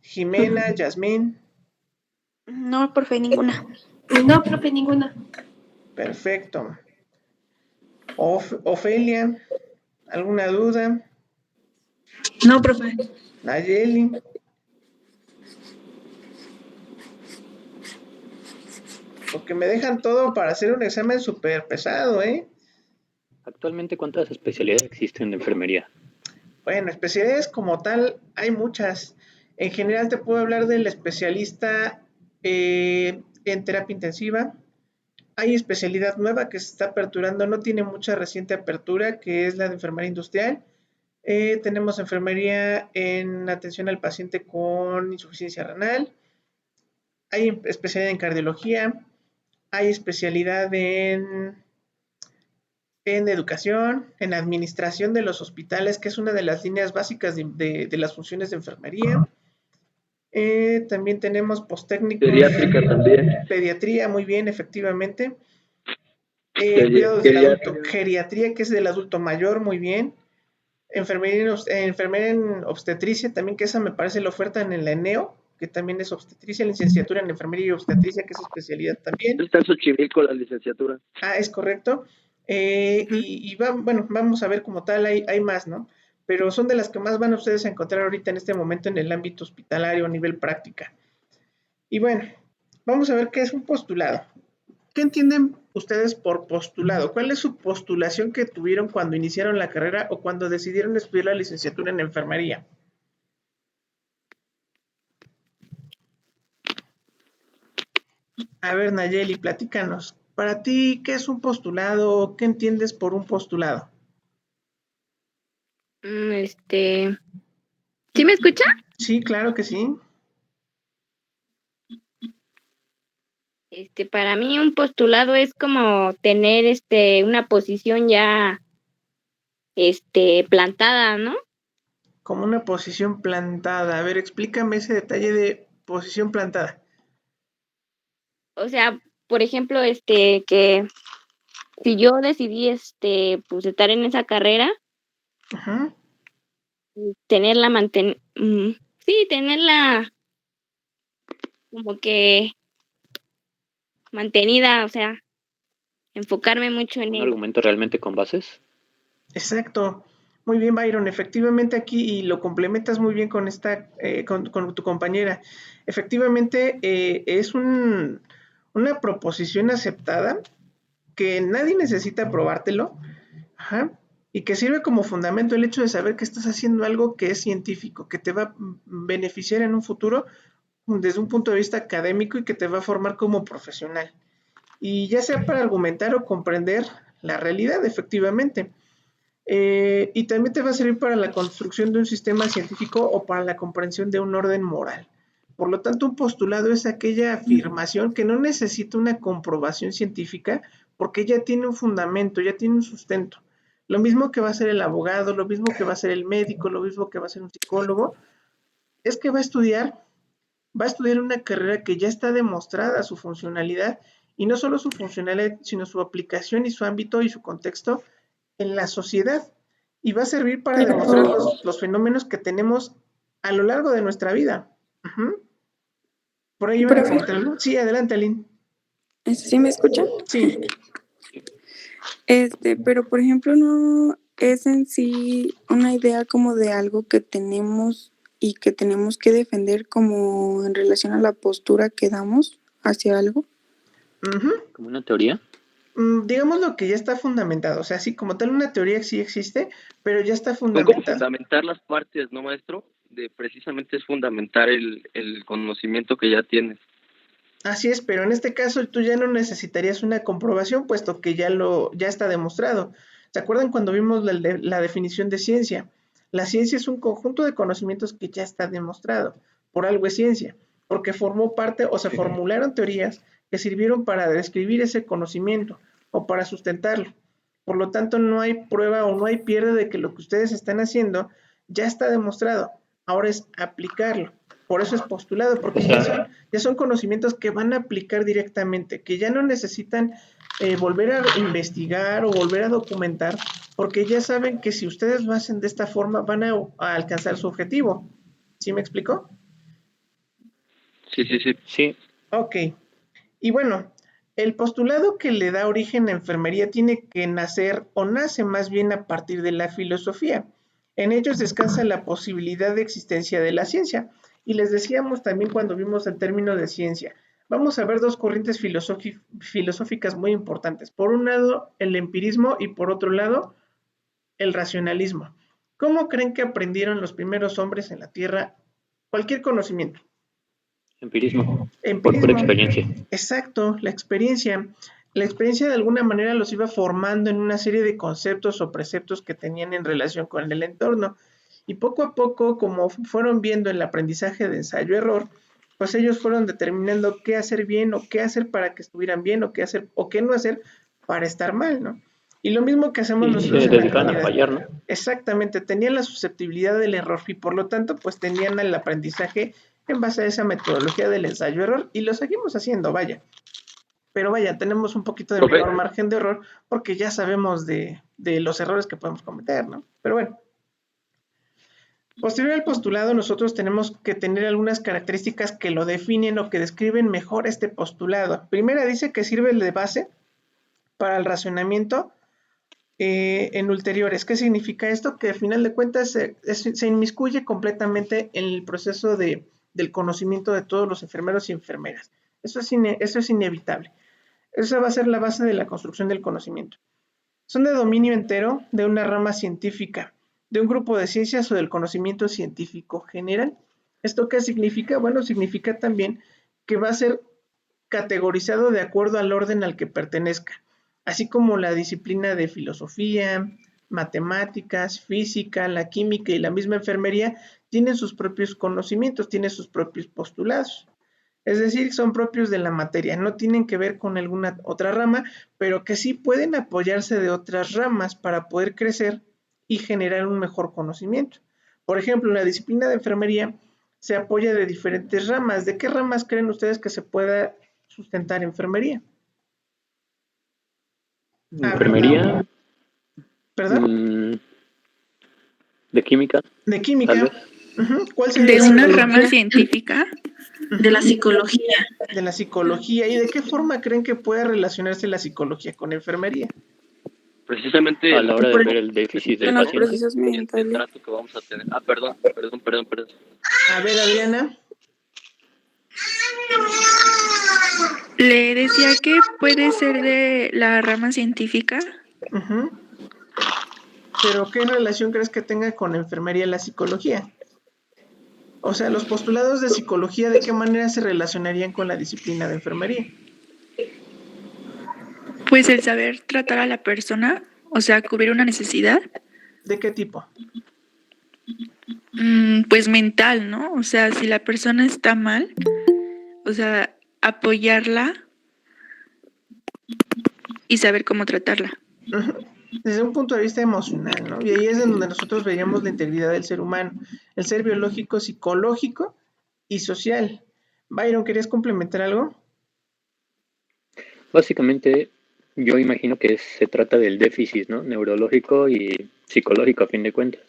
Jimena, Yasmín. No, profe, ninguna. No, profe, ninguna. Perfecto. Ofelia, ¿alguna duda? No, profe. Nayeli. Porque me dejan todo para hacer un examen súper pesado, ¿eh? Actualmente, ¿cuántas especialidades existen en enfermería? Bueno, especialidades como tal, hay muchas. En general te puedo hablar del especialista en terapia intensiva. Hay especialidad nueva que se está aperturando, no tiene mucha reciente apertura, que es la de enfermería industrial. Tenemos enfermería en atención al paciente con insuficiencia renal. Hay especialidad en cardiología. Hay especialidad en educación, en administración de los hospitales, que es una de las líneas básicas de las funciones de enfermería. También tenemos postécnicos. Pediátrica también. Pediatría, muy bien, efectivamente. Cuidados del adulto. Geriatría, que es del adulto mayor, muy bien. Enfermería en obstetricia, también, que esa me parece la oferta en la ENEO, que también es obstetricia, licenciatura en enfermería y obstetricia, que es especialidad también. Está en Xochimilco la licenciatura. Ah, es correcto. Bueno, vamos a ver como tal, hay más, ¿no? Pero son de las que más van ustedes a encontrar ahorita en este momento en el ámbito hospitalario a nivel práctica. Y bueno, vamos a ver qué es un postulado. ¿Qué entienden ustedes por postulado? ¿Cuál es su postulación que tuvieron cuando iniciaron la carrera o cuando decidieron estudiar la licenciatura en enfermería? A ver, Nayeli, platícanos. Para ti, ¿qué es un postulado? ¿Qué entiendes por un postulado? ¿Sí me escucha? Sí, claro que sí. Para mí un postulado es como tener una posición ya plantada, ¿no? Como una posición plantada. A ver, explícame ese detalle de posición plantada. O sea, por ejemplo, que si yo decidí pues estar en esa carrera, Ajá. tenerla tenerla como que mantenida, o sea, enfocarme mucho en Un ello. argumento realmente con bases. Exacto. Muy bien, Byron. Efectivamente aquí, y lo complementas muy bien con con tu compañera. Efectivamente, es una proposición aceptada que nadie necesita probártelo, ajá, y que sirve como fundamento el hecho de saber que estás haciendo algo que es científico, que te va a beneficiar en un futuro desde un punto de vista académico y que te va a formar como profesional. Y ya sea para argumentar o comprender la realidad, efectivamente. Y también te va a servir para la construcción de un sistema científico o para la comprensión de un orden moral. Por lo tanto, un postulado es aquella afirmación que no necesita una comprobación científica porque ya tiene un fundamento, ya tiene un sustento. Lo mismo que va a ser el abogado, lo mismo que va a ser el médico, lo mismo que va a ser un psicólogo, es que va a estudiar una carrera que ya está demostrada su funcionalidad, y no solo su funcionalidad, sino su aplicación y su ámbito y su contexto en la sociedad, y va a servir para demostrar los fenómenos que tenemos a lo largo de nuestra vida. Ujú. Por ahí iban a Profe, comentar algo. Sí, adelante, Aline. ¿sí me escuchan? Sí. Pero por ejemplo, no es en sí una idea como de algo que tenemos y que tenemos que defender como en relación a la postura que damos hacia algo. Ujú. Como una teoría. Digamos lo que ya está fundamentado, o sea, sí, como tal una teoría sí existe, pero ya está Son como fundamentado. fundamentar las partes, ¿no, maestro? De precisamente es fundamentar el conocimiento que ya tienes. Así es, pero en este caso tú ya no necesitarías una comprobación, puesto que ya está demostrado. ¿Se acuerdan cuando vimos la definición de ciencia? La ciencia es un conjunto de conocimientos que ya está demostrado. Por algo es ciencia, porque formó parte o se formularon teorías que sirvieron para describir ese conocimiento o para sustentarlo. Por lo tanto, no hay prueba o no hay pierde de que lo que ustedes están haciendo ya está demostrado. Ahora es aplicarlo. Por eso es postulado, porque O sea, ya son conocimientos que van a aplicar directamente, que ya no necesitan volver a investigar o volver a documentar, porque ya saben que si ustedes lo hacen de esta forma van a alcanzar su objetivo. ¿Sí me explicó? Sí, sí, sí. sí, Ok. Y bueno, el postulado que le da origen a enfermería tiene que nacer, o nace más bien, a partir de la filosofía. En ellos descansa la posibilidad de existencia de la ciencia. Y les decíamos también cuando vimos el término de ciencia, vamos a ver dos corrientes filosóficas muy importantes. Por un lado, el empirismo, y por otro lado, el racionalismo. ¿Cómo creen que aprendieron los primeros hombres en la Tierra cualquier conocimiento? empirismo. Por pura Empirismo. experiencia. Exacto, la experiencia. La experiencia de alguna manera los iba formando en una serie de conceptos o preceptos que tenían en relación con el entorno. Y poco a poco, como fueron viendo el aprendizaje de ensayo-error, pues ellos fueron determinando qué hacer bien o qué hacer para que estuvieran bien, o qué hacer o qué no hacer para estar mal, ¿no? Y lo mismo que hacemos Y nosotros se en la dedicaban a actualidad. fallar, ¿no? Exactamente, tenían la susceptibilidad del error y por lo tanto pues tenían el aprendizaje en base a esa metodología del ensayo-error, y lo seguimos haciendo, vaya. Pero vaya, tenemos un poquito de Profe, menor margen de error porque ya sabemos de los errores que podemos cometer, ¿no? Pero bueno, posterior al postulado, nosotros tenemos que tener algunas características que lo definen o que describen mejor este postulado. Primera, dice que sirve de base para el razonamiento en ulteriores. ¿Qué significa esto? Que al final de cuentas se inmiscuye completamente en el proceso del conocimiento de todos los enfermeros y enfermeras. Eso es inevitable. Esa va a ser la base de la construcción del conocimiento. Son de dominio entero de una rama científica, de un grupo de ciencias o del conocimiento científico general. ¿Esto qué significa? Bueno, significa también que va a ser categorizado de acuerdo al orden al que pertenezca, así como la disciplina de filosofía, matemáticas, física, la química y la misma enfermería tienen sus propios conocimientos, tienen sus propios postulados. Es decir, son propios de la materia, no tienen que ver con alguna otra rama, pero que sí pueden apoyarse de otras ramas para poder crecer y generar un mejor conocimiento. Por ejemplo, la disciplina de enfermería se apoya de diferentes ramas. ¿De qué ramas creen ustedes que se pueda sustentar enfermería? A ver, Enfermería, ¿perdón? de química, De tal química. vez. ¿Cuál sería De la una psicología? rama científica. De la psicología. De la psicología. ¿Y de qué forma creen que puede relacionarse la psicología con enfermería? Precisamente A la hora de Por- ver el déficit del En los paciente. procesos y el mentales. trato que vamos a tener. Perdón. A ver, Adriana. Le decía que puede ser de la rama científica. Ujú. Pero ¿qué relación crees que tenga con enfermería la psicología? O sea, los postulados de psicología, ¿de qué manera se relacionarían con la disciplina de enfermería? Pues el saber tratar a la persona, o sea, cubrir una necesidad, ¿De qué tipo? pues mental, ¿no? O sea, si la persona está mal, o sea, apoyarla y saber cómo tratarla. Ujú. Desde un punto de vista emocional, ¿no? Y ahí es en donde nosotros veríamos la integridad del ser humano, el ser biológico, psicológico y social. Byron, ¿querías complementar algo? Básicamente, yo imagino que se trata del déficit, ¿no? Neurológico y psicológico, a fin de cuentas.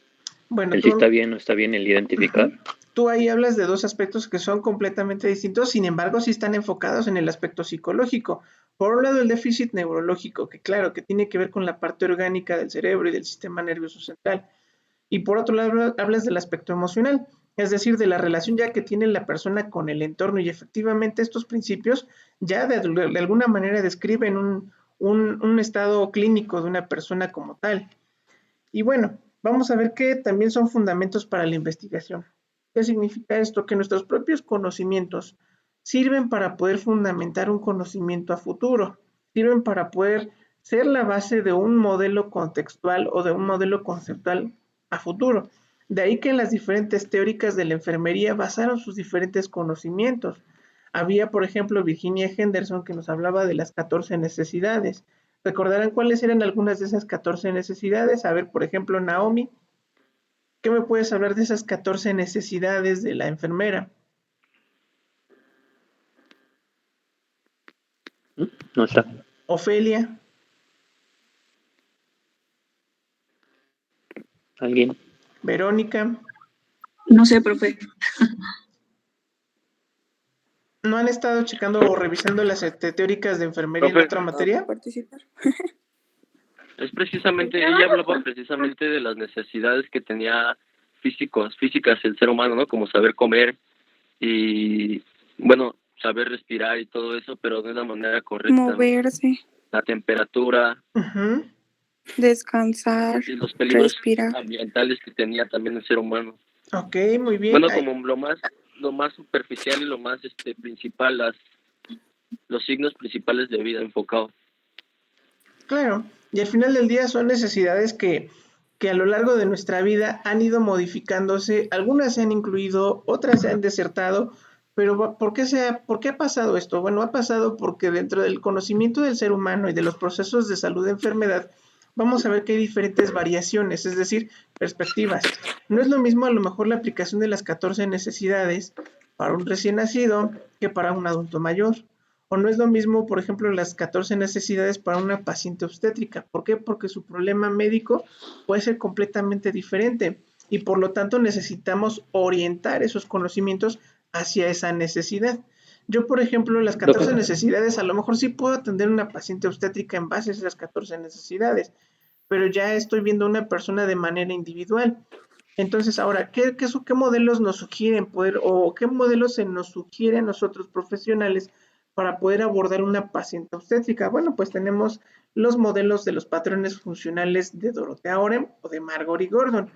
Bueno, El si está bien o está bien el identificar. tú ahí hablas de dos aspectos que son completamente distintos, sin embargo, sí están enfocados en el aspecto psicológico. Por un lado, el déficit neurológico, que claro, que tiene que ver con la parte orgánica del cerebro y del sistema nervioso central. Y por otro lado, hablas del aspecto emocional, es decir, de la relación ya que tiene la persona con el entorno. Y efectivamente estos principios ya de alguna manera describen un estado clínico de una persona como tal. Y bueno, vamos a ver que también son fundamentos para la investigación. ¿Qué significa esto? Que nuestros propios conocimientos sirven para poder fundamentar un conocimiento a futuro, sirven para poder ser la base de un modelo contextual o de un modelo conceptual a futuro. De ahí que las diferentes teóricas de la enfermería basaron sus diferentes conocimientos. Había, por ejemplo, Virginia Henderson que nos hablaba de las 14 necesidades. ¿Recordarán cuáles eran algunas de esas 14 necesidades? A ver, por ejemplo, Naomi, ¿qué me puedes hablar de esas 14 necesidades de la enfermera? No está. Ofelia, ¿Alguien? Verónica, No sé, profe. ¿no han estado checando o revisando las teóricas de enfermería en Profe, otra ¿Puedo materia? participar? es precisamente, ella hablaba precisamente de las necesidades que tenía físicas el ser humano, ¿no? Como saber comer y, bueno, saber respirar y todo eso, pero de una manera correcta, ¿no? Moverse, La temperatura Ujú. descansar, y los peligros respirar. ambientales que tenía también el ser humano. Ok, muy bien. Bueno, Ay, como lo más superficial y lo más principal, los signos principales de vida enfocado. claro, y al final del día son necesidades que a lo largo de nuestra vida han ido modificándose, algunas se han incluido, otras se han desertado, pero ¿por qué ha pasado esto? Bueno, ha pasado porque dentro del conocimiento del ser humano y de los procesos de salud de enfermedad, vamos a ver que hay diferentes variaciones, es decir, perspectivas. No es lo mismo a lo mejor la aplicación de las 14 necesidades para un recién nacido que para un adulto mayor. O no es lo mismo, por ejemplo, las 14 necesidades para una paciente obstétrica. ¿Por qué? Porque su problema médico puede ser completamente diferente y por lo tanto necesitamos orientar esos conocimientos hacia esa necesidad. Yo, por ejemplo, las 14 necesidades, a lo mejor sí puedo atender a una paciente obstétrica en base a esas 14 necesidades, pero ya estoy viendo a una persona de manera individual. Entonces, ahora, ¿qué modelos nos sugieren poder, o qué modelos se nos sugiere a nosotros profesionales para poder abordar una paciente obstétrica? Bueno, pues tenemos los modelos de los patrones funcionales de Dorothea Orem o de Margory Gordon.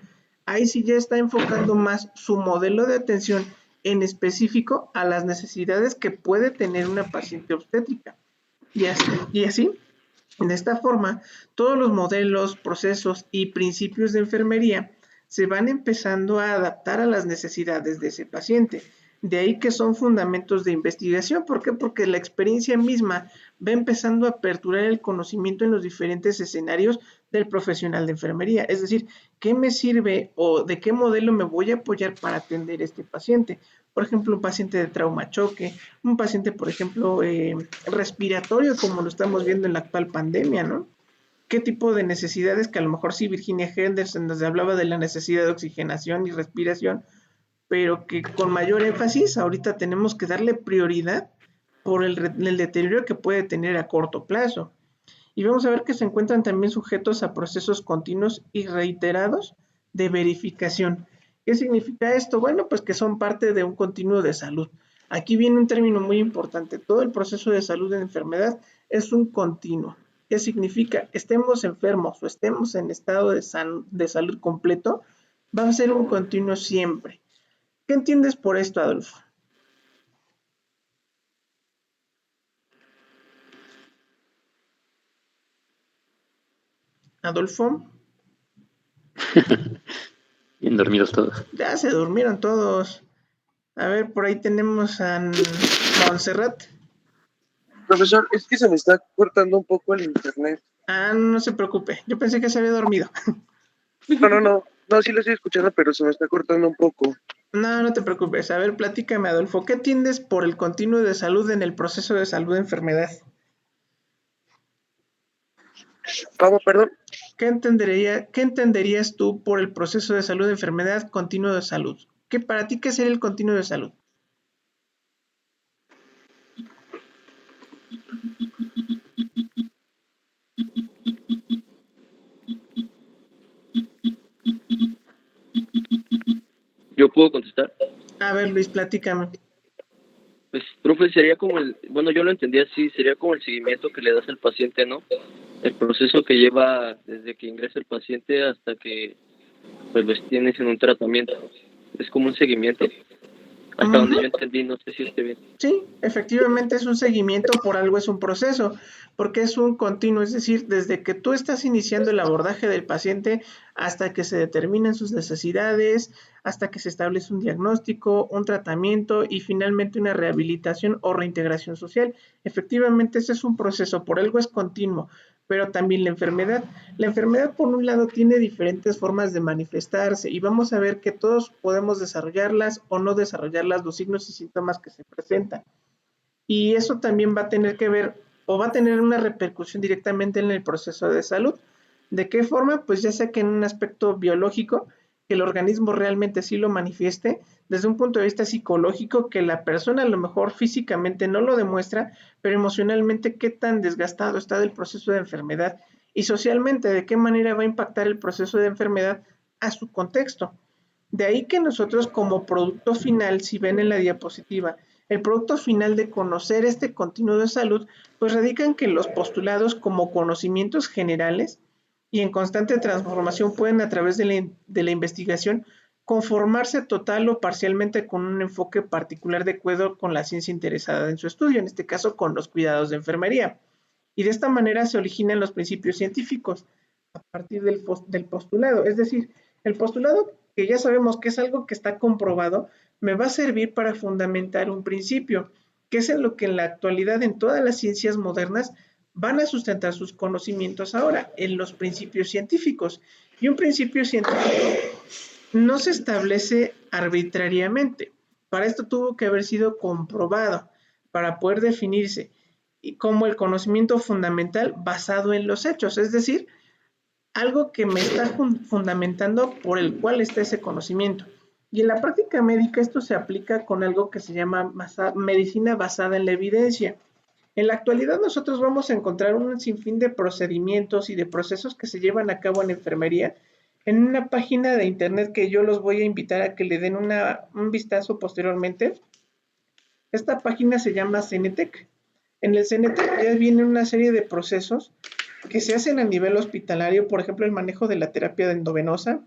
Ahí sí ya está enfocando más su modelo de atención en específico a las necesidades que puede tener una paciente obstétrica. Y así, de esta forma, todos los modelos, procesos y principios de enfermería se van empezando a adaptar a las necesidades de ese paciente. De ahí que son fundamentos de investigación. ¿Por qué? Porque la experiencia misma va empezando a aperturar el conocimiento en los diferentes escenarios del profesional de enfermería. Es decir, ¿qué me sirve o de qué modelo me voy a apoyar para atender a este paciente? Por ejemplo, un paciente de trauma choque, un paciente, por ejemplo, respiratorio, como lo estamos viendo en la actual pandemia, ¿no? ¿Qué tipo de necesidades que a lo mejor sí Virginia Henderson nos hablaba de la necesidad de oxigenación y respiración? pero que con mayor énfasis ahorita tenemos que darle prioridad por el deterioro que puede tener a corto plazo. Y vamos a ver que se encuentran también sujetos a procesos continuos y reiterados de verificación. ¿Qué significa esto? Bueno, pues que son parte de un continuo de salud. Aquí viene un término muy importante. Todo el proceso de salud en enfermedad es un continuo. ¿Qué significa? Estemos enfermos o estemos en estado de salud completo, va a ser un continuo siempre. ¿Qué entiendes por esto, Adolfo? Adolfo, Bien dormidos todos. ya se durmieron todos. A ver, por ahí tenemos a Montserrat. Profesor, es que se me está cortando un poco el internet. Ah, no se preocupe. Yo pensé que se había dormido. No, sí lo estoy escuchando, pero se me está cortando un poco. No, no te preocupes. A ver, platícame, Adolfo. ¿Qué entiendes por el continuo de salud en el proceso de salud-enfermedad? ¿Cómo, perdón? ¿Qué entenderías tú por el proceso de salud-enfermedad continuo de salud? Para ti, ¿qué sería el continuo de salud? ¿Yo puedo contestar? A ver, Luis, platícame. Pues, profe, sería como bueno, yo lo entendía así, sería como el seguimiento que le das al paciente, ¿no? El proceso que lleva desde que ingresa el paciente hasta que pues lo tienes en un tratamiento. Es como un seguimiento. Hasta donde yo entendí, no sé si esté bien. Sí, efectivamente es un seguimiento, por algo es un proceso, porque es un continuo, es decir, desde que tú estás iniciando el abordaje del paciente hasta que se determinen sus necesidades, hasta que se establece un diagnóstico, un tratamiento y finalmente una rehabilitación o reintegración social. Efectivamente, ese es un proceso, por algo es continuo, pero también la enfermedad. La enfermedad, por un lado, tiene diferentes formas de manifestarse y vamos a ver que todos podemos desarrollarlas o no desarrollarlas, los signos y síntomas que se presentan. Y eso también va a tener que ver o va a tener una repercusión directamente en el proceso de salud. ¿De qué forma? Pues ya sea que en un aspecto biológico, que el organismo realmente sí lo manifieste, desde un punto de vista psicológico, que la persona a lo mejor físicamente no lo demuestra, pero emocionalmente qué tan desgastado está del proceso de enfermedad y socialmente de qué manera va a impactar el proceso de enfermedad a su contexto. De ahí que nosotros como producto final, si ven en la diapositiva, el producto final de conocer este continuo de salud, pues radica en que los postulados como conocimientos generales y en constante transformación pueden a través de la investigación conformarse total o parcialmente con un enfoque particular de acuerdo con la ciencia interesada en su estudio, en este caso con los cuidados de enfermería. Y de esta manera se originan los principios científicos a partir del postulado. Es decir, el postulado, que ya sabemos que es algo que está comprobado, me va a servir para fundamentar un principio, que es en lo que en la actualidad en todas las ciencias modernas van a sustentar sus conocimientos ahora, en los principios científicos. Y un principio científico no se establece arbitrariamente. Para esto tuvo que haber sido comprobado para poder definirse como el conocimiento fundamental basado en los hechos, es decir, algo que me está fundamentando por el cual está ese conocimiento. Y en la práctica médica esto se aplica con algo que se llama medicina basada en la evidencia. En la actualidad nosotros vamos a encontrar un sinfín de procedimientos y de procesos que se llevan a cabo en enfermería en una página de internet que yo los voy a invitar a que le den un vistazo posteriormente. Esta página se llama Cenetec. En el Cenetec ya viene una serie de procesos que se hacen a nivel hospitalario, por ejemplo, el manejo de la terapia endovenosa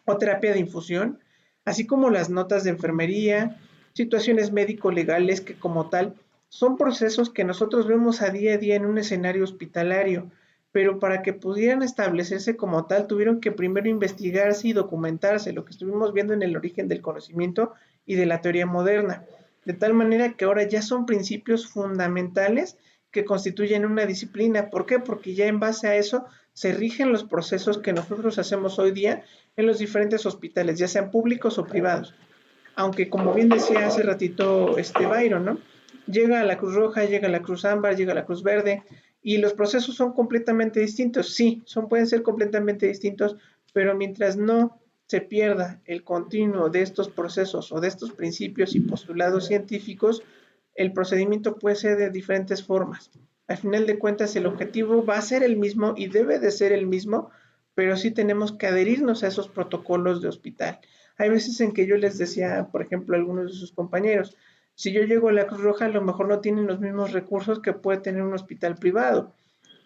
o terapia de infusión, así como las notas de enfermería, situaciones médico-legales que como tal son procesos que nosotros vemos a día en un escenario hospitalario, pero para que pudieran establecerse como tal tuvieron que primero investigarse y documentarse, lo que estuvimos viendo en el origen del conocimiento y de la teoría moderna, de tal manera que ahora ya son principios fundamentales que constituyen una disciplina. ¿Por qué? Porque ya en base a eso se rigen los procesos que nosotros hacemos hoy día en los diferentes hospitales, ya sean públicos o privados. Aunque como bien decía hace ratito Byron, ¿no? Llega a la Cruz Roja, llega a la Cruz Ámbar, llega a la Cruz Verde, y los procesos son completamente distintos. Sí, pueden ser completamente distintos, pero mientras no se pierda el continuo de estos procesos o de estos principios y postulados científicos, el procedimiento puede ser de diferentes formas. Al final de cuentas, el objetivo va a ser el mismo y debe de ser el mismo, pero sí tenemos que adherirnos a esos protocolos de hospital. Hay veces en que yo les decía, por ejemplo, a algunos de sus compañeros, si yo llego a la Cruz Roja, a lo mejor no tienen los mismos recursos que puede tener un hospital privado,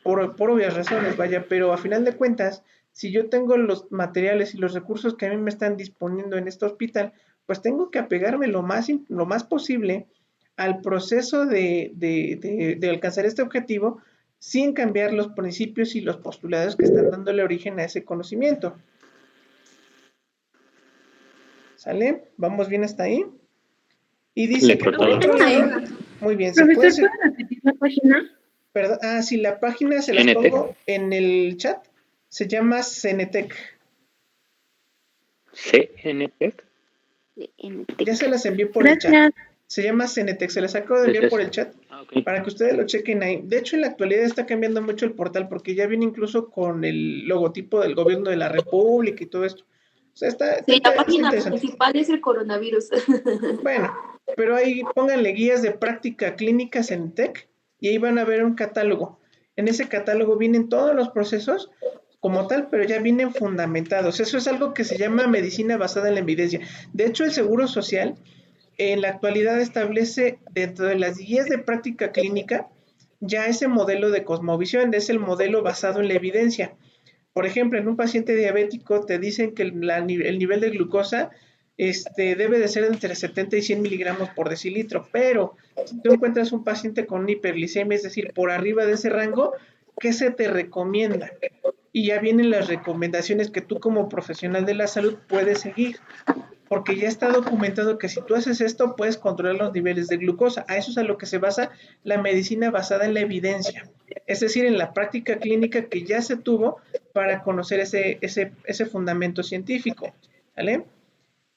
por obvias razones, vaya, pero a final de cuentas, si yo tengo los materiales y los recursos que a mí me están disponiendo en este hospital, pues tengo que apegarme lo más posible al proceso de alcanzar este objetivo sin cambiar los principios y los postulados que están dándole origen a ese conocimiento. ¿Sale? ¿Vamos bien hasta ahí? Y dice que por otro lado, muy bien, ¿se puede hacer? ¿Puedes repetir la página? Perdón, sí, la página se las pongo en el chat. Se llama Cenetec. ¿Cenetec? Ya se las envié por el chat. Se llama Cenetec, se las acabo de enviar por el chat para que ustedes lo chequen ahí. De hecho, en la actualidad está cambiando mucho el portal porque ya viene incluso con el logotipo del gobierno de la República y todo esto. O sea, la página principal es el coronavirus. Bueno, pero ahí pónganle guías de práctica clínica Cenetec y ahí van a ver un catálogo. En ese catálogo vienen todos los procesos como tal, pero ya vienen fundamentados. Eso es algo que se llama medicina basada en la evidencia. De hecho, el Seguro Social en la actualidad establece dentro de las guías de práctica clínica ya ese modelo de cosmovisión, es el modelo basado en la evidencia. Por ejemplo, en un paciente diabético te dicen que el nivel de glucosa debe de ser entre 70 y 100 miligramos por decilitro, pero si tú encuentras un paciente con hiperglicemia, es decir, por arriba de ese rango, ¿qué se te recomienda? Y ya vienen las recomendaciones que tú como profesional de la salud puedes seguir, porque ya está documentado que si tú haces esto puedes controlar los niveles de glucosa. A eso es a lo que se basa la medicina basada en la evidencia, es decir, en la práctica clínica que ya se tuvo para conocer ese fundamento científico, ¿vale?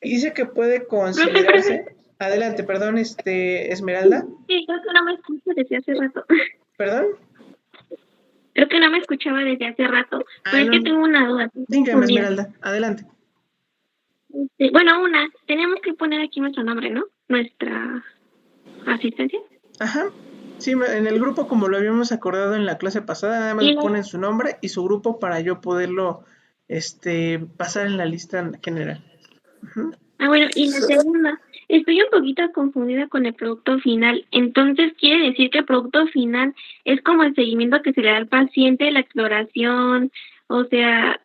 Y dice que puede considerarse... Adelante, perdón, Esmeralda. Sí, creo que no me escucho desde hace rato. ¿Perdón? Creo que no me escuchaba desde hace rato, pero es que tengo una duda. Dígame, Esmeralda, adelante. Bueno, tenemos que poner aquí nuestro nombre, ¿no? Nuestra asistencia. Ajá. Sí, en el grupo, como lo habíamos acordado en la clase pasada, nada más ponen su nombre y su grupo para yo poderlo pasar en la lista general. Bueno, y la segunda, estoy un poquito confundida con el producto final. Entonces, ¿quiere decir que el producto final es como el seguimiento que se le da al paciente, la exploración, o sea,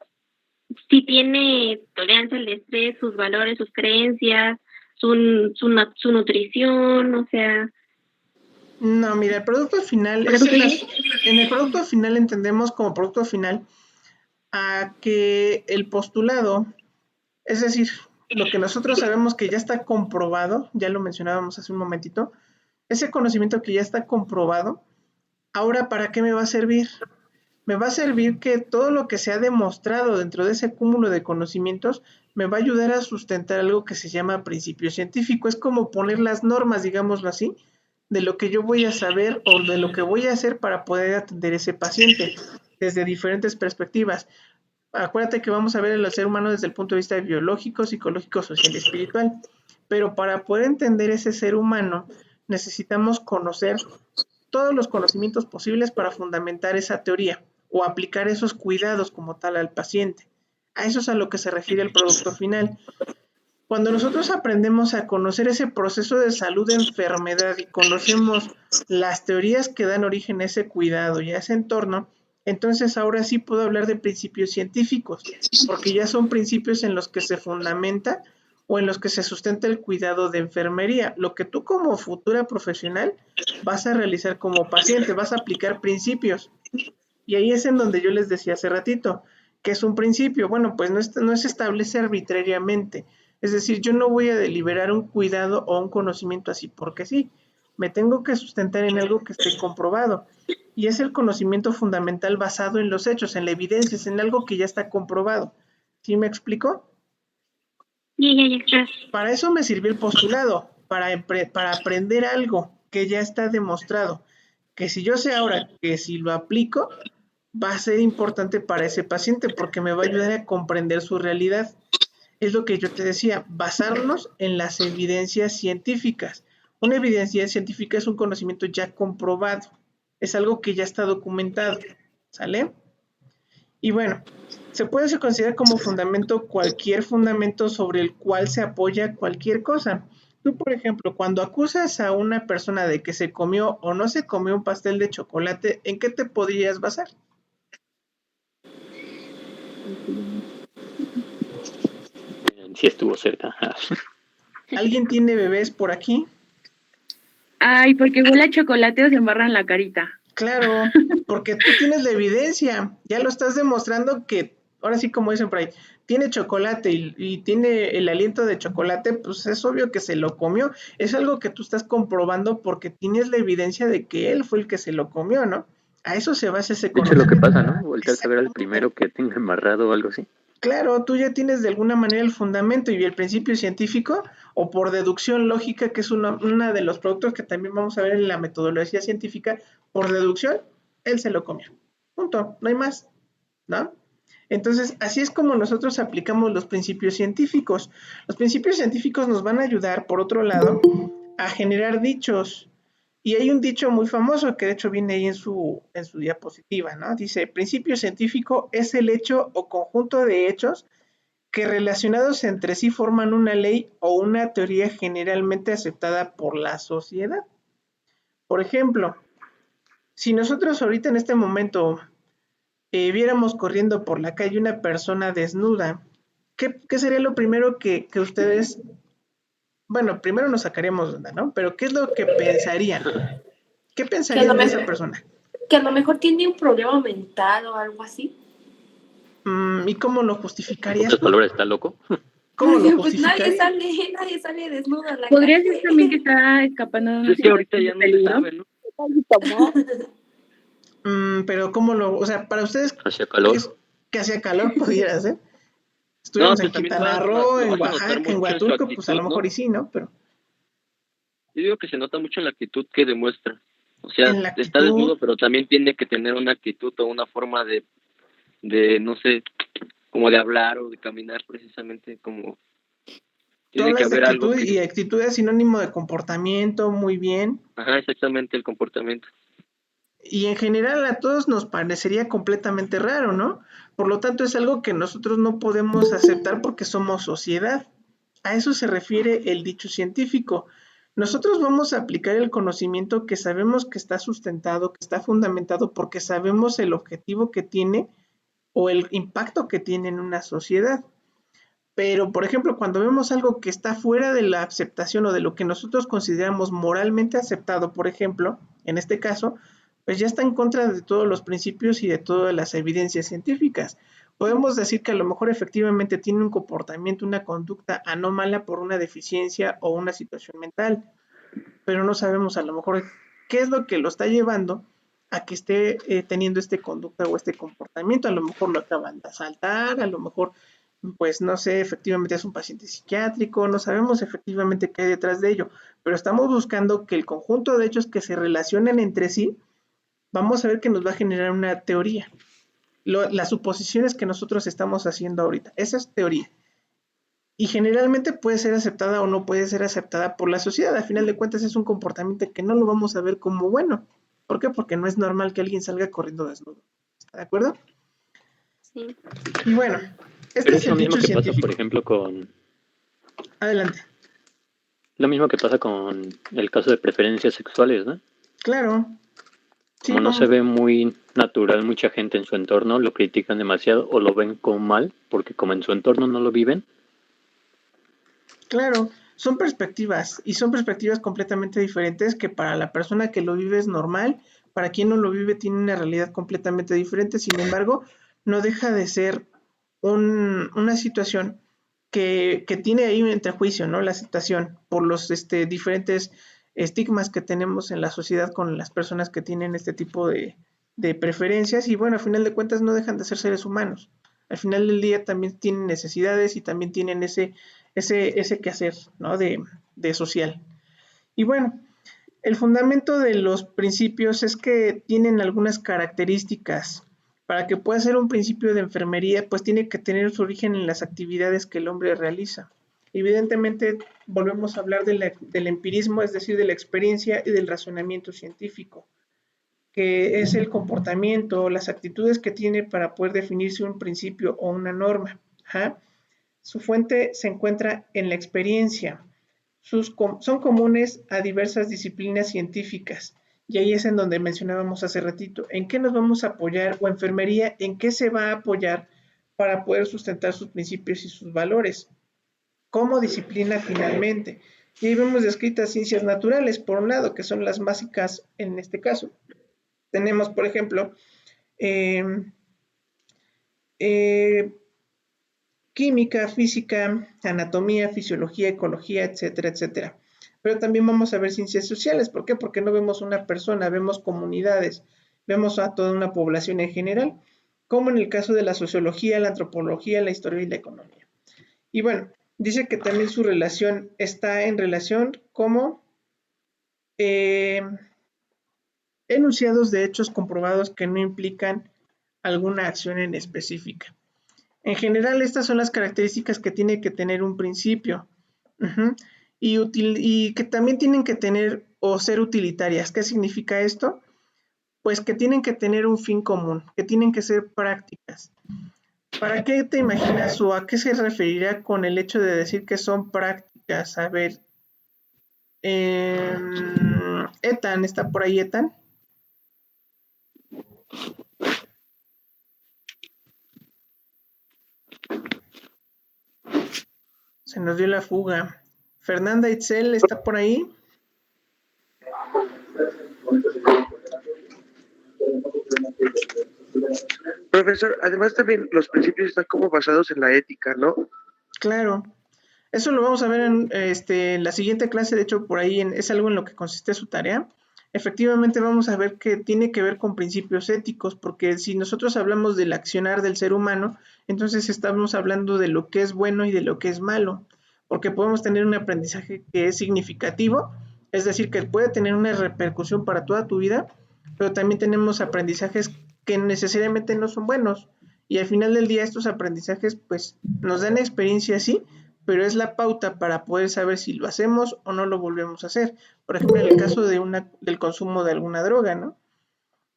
si tiene tolerancia al estrés, sus valores, sus creencias, su nutrición, o sea... No, mira, el producto final, en el producto final entendemos como producto final a que el postulado, es decir, lo que nosotros sabemos que ya está comprobado, ya lo mencionábamos hace un momentito, ese conocimiento que ya está comprobado, ahora ¿para qué me va a servir? Me va a servir que todo lo que se ha demostrado dentro de ese cúmulo de conocimientos me va a ayudar a sustentar algo que se llama principio científico. Es como poner las normas, digámoslo así, de lo que yo voy a saber o de lo que voy a hacer para poder atender a ese paciente desde diferentes perspectivas. Acuérdate que vamos a ver al ser humano desde el punto de vista biológico, psicológico, social y espiritual. Pero para poder entender ese ser humano necesitamos conocer todos los conocimientos posibles para fundamentar esa teoría o aplicar esos cuidados como tal al paciente. A eso es a lo que se refiere el producto final. Cuando nosotros aprendemos a conocer ese proceso de salud de enfermedad y conocemos las teorías que dan origen a ese cuidado y a ese entorno, entonces ahora sí puedo hablar de principios científicos, porque ya son principios en los que se fundamenta o en los que se sustenta el cuidado de enfermería. Lo que tú como futura profesional vas a realizar como paciente, vas a aplicar principios. Y ahí es en donde yo les decía hace ratito, que es un principio. Bueno, pues no se establece arbitrariamente. Es decir, yo no voy a deliberar un cuidado o un conocimiento así porque sí. Me tengo que sustentar en algo que esté comprobado. Y es el conocimiento fundamental basado en los hechos, en la evidencia, en algo que ya está comprobado. ¿Sí me explico? Ya. Para eso me sirvió el postulado, para aprender algo que ya está demostrado. Que si yo sé ahora que si lo aplico, va a ser importante para ese paciente porque me va a ayudar a comprender su realidad. es lo que yo te decía, basarnos en las evidencias científicas. Una evidencia científica es un conocimiento ya comprobado, es algo que ya está documentado, ¿sale? Y bueno, se puede considerar como fundamento cualquier fundamento sobre el cual se apoya cualquier cosa. Tú, por ejemplo, cuando acusas a una persona de que se comió o no se comió un pastel de chocolate, ¿en qué te podrías basar? Sí estuvo cerca. ¿Alguien tiene bebés por aquí? Ay, porque huele a chocolate o se embarran la carita. Claro, porque tú tienes la evidencia, ya lo estás demostrando que, ahora sí como dicen por ahí, tiene chocolate y tiene el aliento de chocolate, pues es obvio que se lo comió. Es algo que tú estás comprobando porque tienes la evidencia de que él fue el que se lo comió, ¿no? A eso se basa ese De hecho, es lo conocimiento. que pasa, ¿no? Volteas a ver al primero que tenga embarrado o algo así. Claro, tú ya tienes de alguna manera el fundamento y el principio científico, o por deducción lógica, que es una de los productos que también vamos a ver en la metodología científica, por deducción, él se lo comió. Punto, no hay más, ¿no? Entonces, así es como nosotros aplicamos los principios científicos. Los principios científicos nos van a ayudar, por otro lado, a generar dichos. Y hay un dicho muy famoso que de hecho viene ahí en su diapositiva, ¿no? Dice, principio científico es el hecho o conjunto de hechos que relacionados entre sí forman una ley o una teoría generalmente aceptada por la sociedad. Por ejemplo, si nosotros ahorita en este momento viéramos corriendo por la calle una persona desnuda, ¿qué sería lo primero que ustedes, bueno, primero nos sacaríamos de onda, ¿no? Pero ¿qué es lo que pensarían? ¿Qué pensarían de esa persona? Que a lo mejor tiene un problema mental o algo así. ¿Y cómo lo justificarías? ¿Otras palabras, está loco? ¿Cómo lo Pues justificarías? nadie sale desnudo a la Podría calle. ser también que está escapando de una Es que ahorita ya no se peligro. sabe, ¿no? Pero ¿cómo lo, o sea, para ustedes, ¿Hacía calor? que hacía calor pudiera ser? No, Estuviéramos pues en también Quintana lo Roo, vas en a notar Oaxaca, en mucho en su Huatulco, pues a lo actitud, mejor ¿no? y sí, ¿no? Pero Yo digo que se nota mucho en la actitud que demuestra. O sea, en la está actitud, desnudo, pero también tiene que tener una actitud o una forma de no sé, como de hablar o de caminar precisamente, como tú tiene que hablas de haber algo actitud y que... actitud es sinónimo de comportamiento, muy bien. Ajá, exactamente, el comportamiento. Y en general a todos nos parecería completamente raro, ¿no? Por lo tanto es algo que nosotros no podemos aceptar porque somos sociedad. A eso se refiere el dicho científico. Nosotros vamos a aplicar el conocimiento que sabemos que está sustentado, que está fundamentado porque sabemos el objetivo que tiene o el impacto que tiene en una sociedad. Pero, por ejemplo, cuando vemos algo que está fuera de la aceptación o de lo que nosotros consideramos moralmente aceptado, por ejemplo, en este caso, pues ya está en contra de todos los principios y de todas las evidencias científicas. Podemos decir que a lo mejor efectivamente tiene un comportamiento, una conducta anómala por una deficiencia o una situación mental, pero no sabemos a lo mejor qué es lo que lo está llevando a que esté teniendo este conducta o este comportamiento. A lo mejor lo acaban de asaltar, a lo mejor, pues no sé, efectivamente es un paciente psiquiátrico, no sabemos efectivamente qué hay detrás de ello, pero estamos buscando que el conjunto de hechos que se relacionen entre sí, vamos a ver que nos va a generar una teoría. Las suposiciones que nosotros estamos haciendo ahorita, esa es teoría. Y generalmente puede ser aceptada o no puede ser aceptada por la sociedad. A final de cuentas es un comportamiento que no lo vamos a ver como bueno. ¿Por qué? Porque no es normal que alguien salga corriendo desnudo. ¿Está de acuerdo? Sí. Y bueno, este Pero es es el lo mismo dicho que pasa, científico. por ejemplo, con... Adelante. Lo mismo que pasa con el caso de preferencias sexuales, ¿no? Claro. Sí, Como no se vamos. ve muy natural, mucha gente en su entorno lo critican demasiado o lo ven como mal, porque como en su entorno no lo viven. Claro, son perspectivas y son perspectivas completamente diferentes que para la persona que lo vive es normal, para quien no lo vive tiene una realidad completamente diferente, sin embargo, no deja de ser una situación que tiene ahí un entrejuicio, ¿no? La aceptación por los diferentes estigmas que tenemos en la sociedad con las personas que tienen este tipo de preferencias y bueno, al final de cuentas no dejan de ser seres humanos. Al final del día también tienen necesidades y también tienen ese quehacer, ¿no? de social. Y bueno, el fundamento de los principios es que tienen algunas características Para que pueda ser un principio de enfermería, pues tiene que tener su origen en las actividades que el hombre realiza. Evidentemente, volvemos a hablar del empirismo, es decir, de la experiencia y del razonamiento científico, que es el comportamiento, las actitudes que tiene para poder definirse un principio o una norma. Ajá. Su fuente se encuentra en la experiencia. Son comunes a diversas disciplinas científicas. Y ahí es en donde mencionábamos hace ratito. ¿En qué nos vamos a apoyar? O enfermería, ¿en qué se va a apoyar para poder sustentar sus principios y sus valores? Como disciplina finalmente. Y ahí vemos descritas ciencias naturales, por un lado, que son las básicas en este caso. Tenemos, por ejemplo, química, física, anatomía, fisiología, ecología, etcétera, etcétera. Pero también vamos a ver ciencias sociales. ¿Por qué? Porque no vemos una persona, vemos comunidades, vemos a toda una población en general, como en el caso de la sociología, la antropología, la historia y la economía. Y bueno, dice que también su relación está en relación como enunciados de hechos comprobados que no implican alguna acción en específica. En general, estas son las características que tiene que tener un principio. Y que también tienen que tener o ser utilitarias. ¿Qué significa esto? Pues que tienen que tener un fin común, que tienen que ser prácticas. ¿Para qué te imaginas o a qué se referirá con el hecho de decir que son prácticas? A ver, Ethan, ¿está por ahí Ethan? Se nos dio la fuga. Fernanda Itzel, ¿está por ahí? Profesor, además también los principios están como basados en la ética, ¿no? Claro. Eso lo vamos a ver en la siguiente clase, de hecho por ahí es algo en lo que consiste su tarea. Efectivamente vamos a ver que tiene que ver con principios éticos, porque si nosotros hablamos del accionar del ser humano, entonces estamos hablando de lo que es bueno y de lo que es malo, porque podemos tener un aprendizaje que es significativo, es decir, que puede tener una repercusión para toda tu vida, pero también tenemos aprendizajes que necesariamente no son buenos, y al final del día estos aprendizajes pues nos dan experiencia, sí, pero es la pauta para poder saber si lo hacemos o no lo volvemos a hacer. Por ejemplo, en el caso del consumo de alguna droga, ¿no?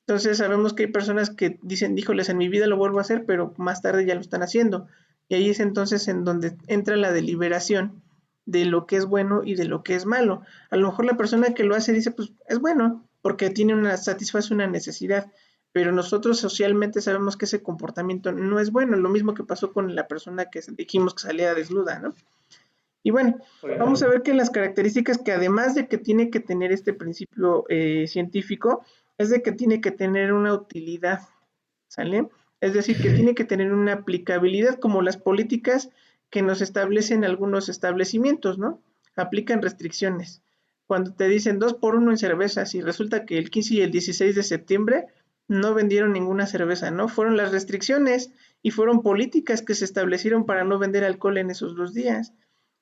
Entonces sabemos que hay personas que dicen, híjoles, en mi vida lo vuelvo a hacer, pero más tarde ya lo están haciendo. Y ahí es entonces en donde entra la deliberación de lo que es bueno y de lo que es malo. A lo mejor la persona que lo hace dice, pues es bueno, porque satisface una necesidad, pero nosotros socialmente sabemos que ese comportamiento no es bueno, lo mismo que pasó con la persona que dijimos que salía desnuda, ¿no? Y bueno, vamos a ver que las características que además de que tiene que tener este principio científico, es de que tiene que tener una utilidad, ¿sale? Es decir, que tiene que tener una aplicabilidad como las políticas que nos establecen algunos establecimientos, ¿no? Aplican restricciones. Cuando te dicen 2x1 en cervezas y resulta que el 15 y el 16 de septiembre no vendieron ninguna cerveza, ¿no? Fueron las restricciones y fueron políticas que se establecieron para no vender alcohol en esos 2 días.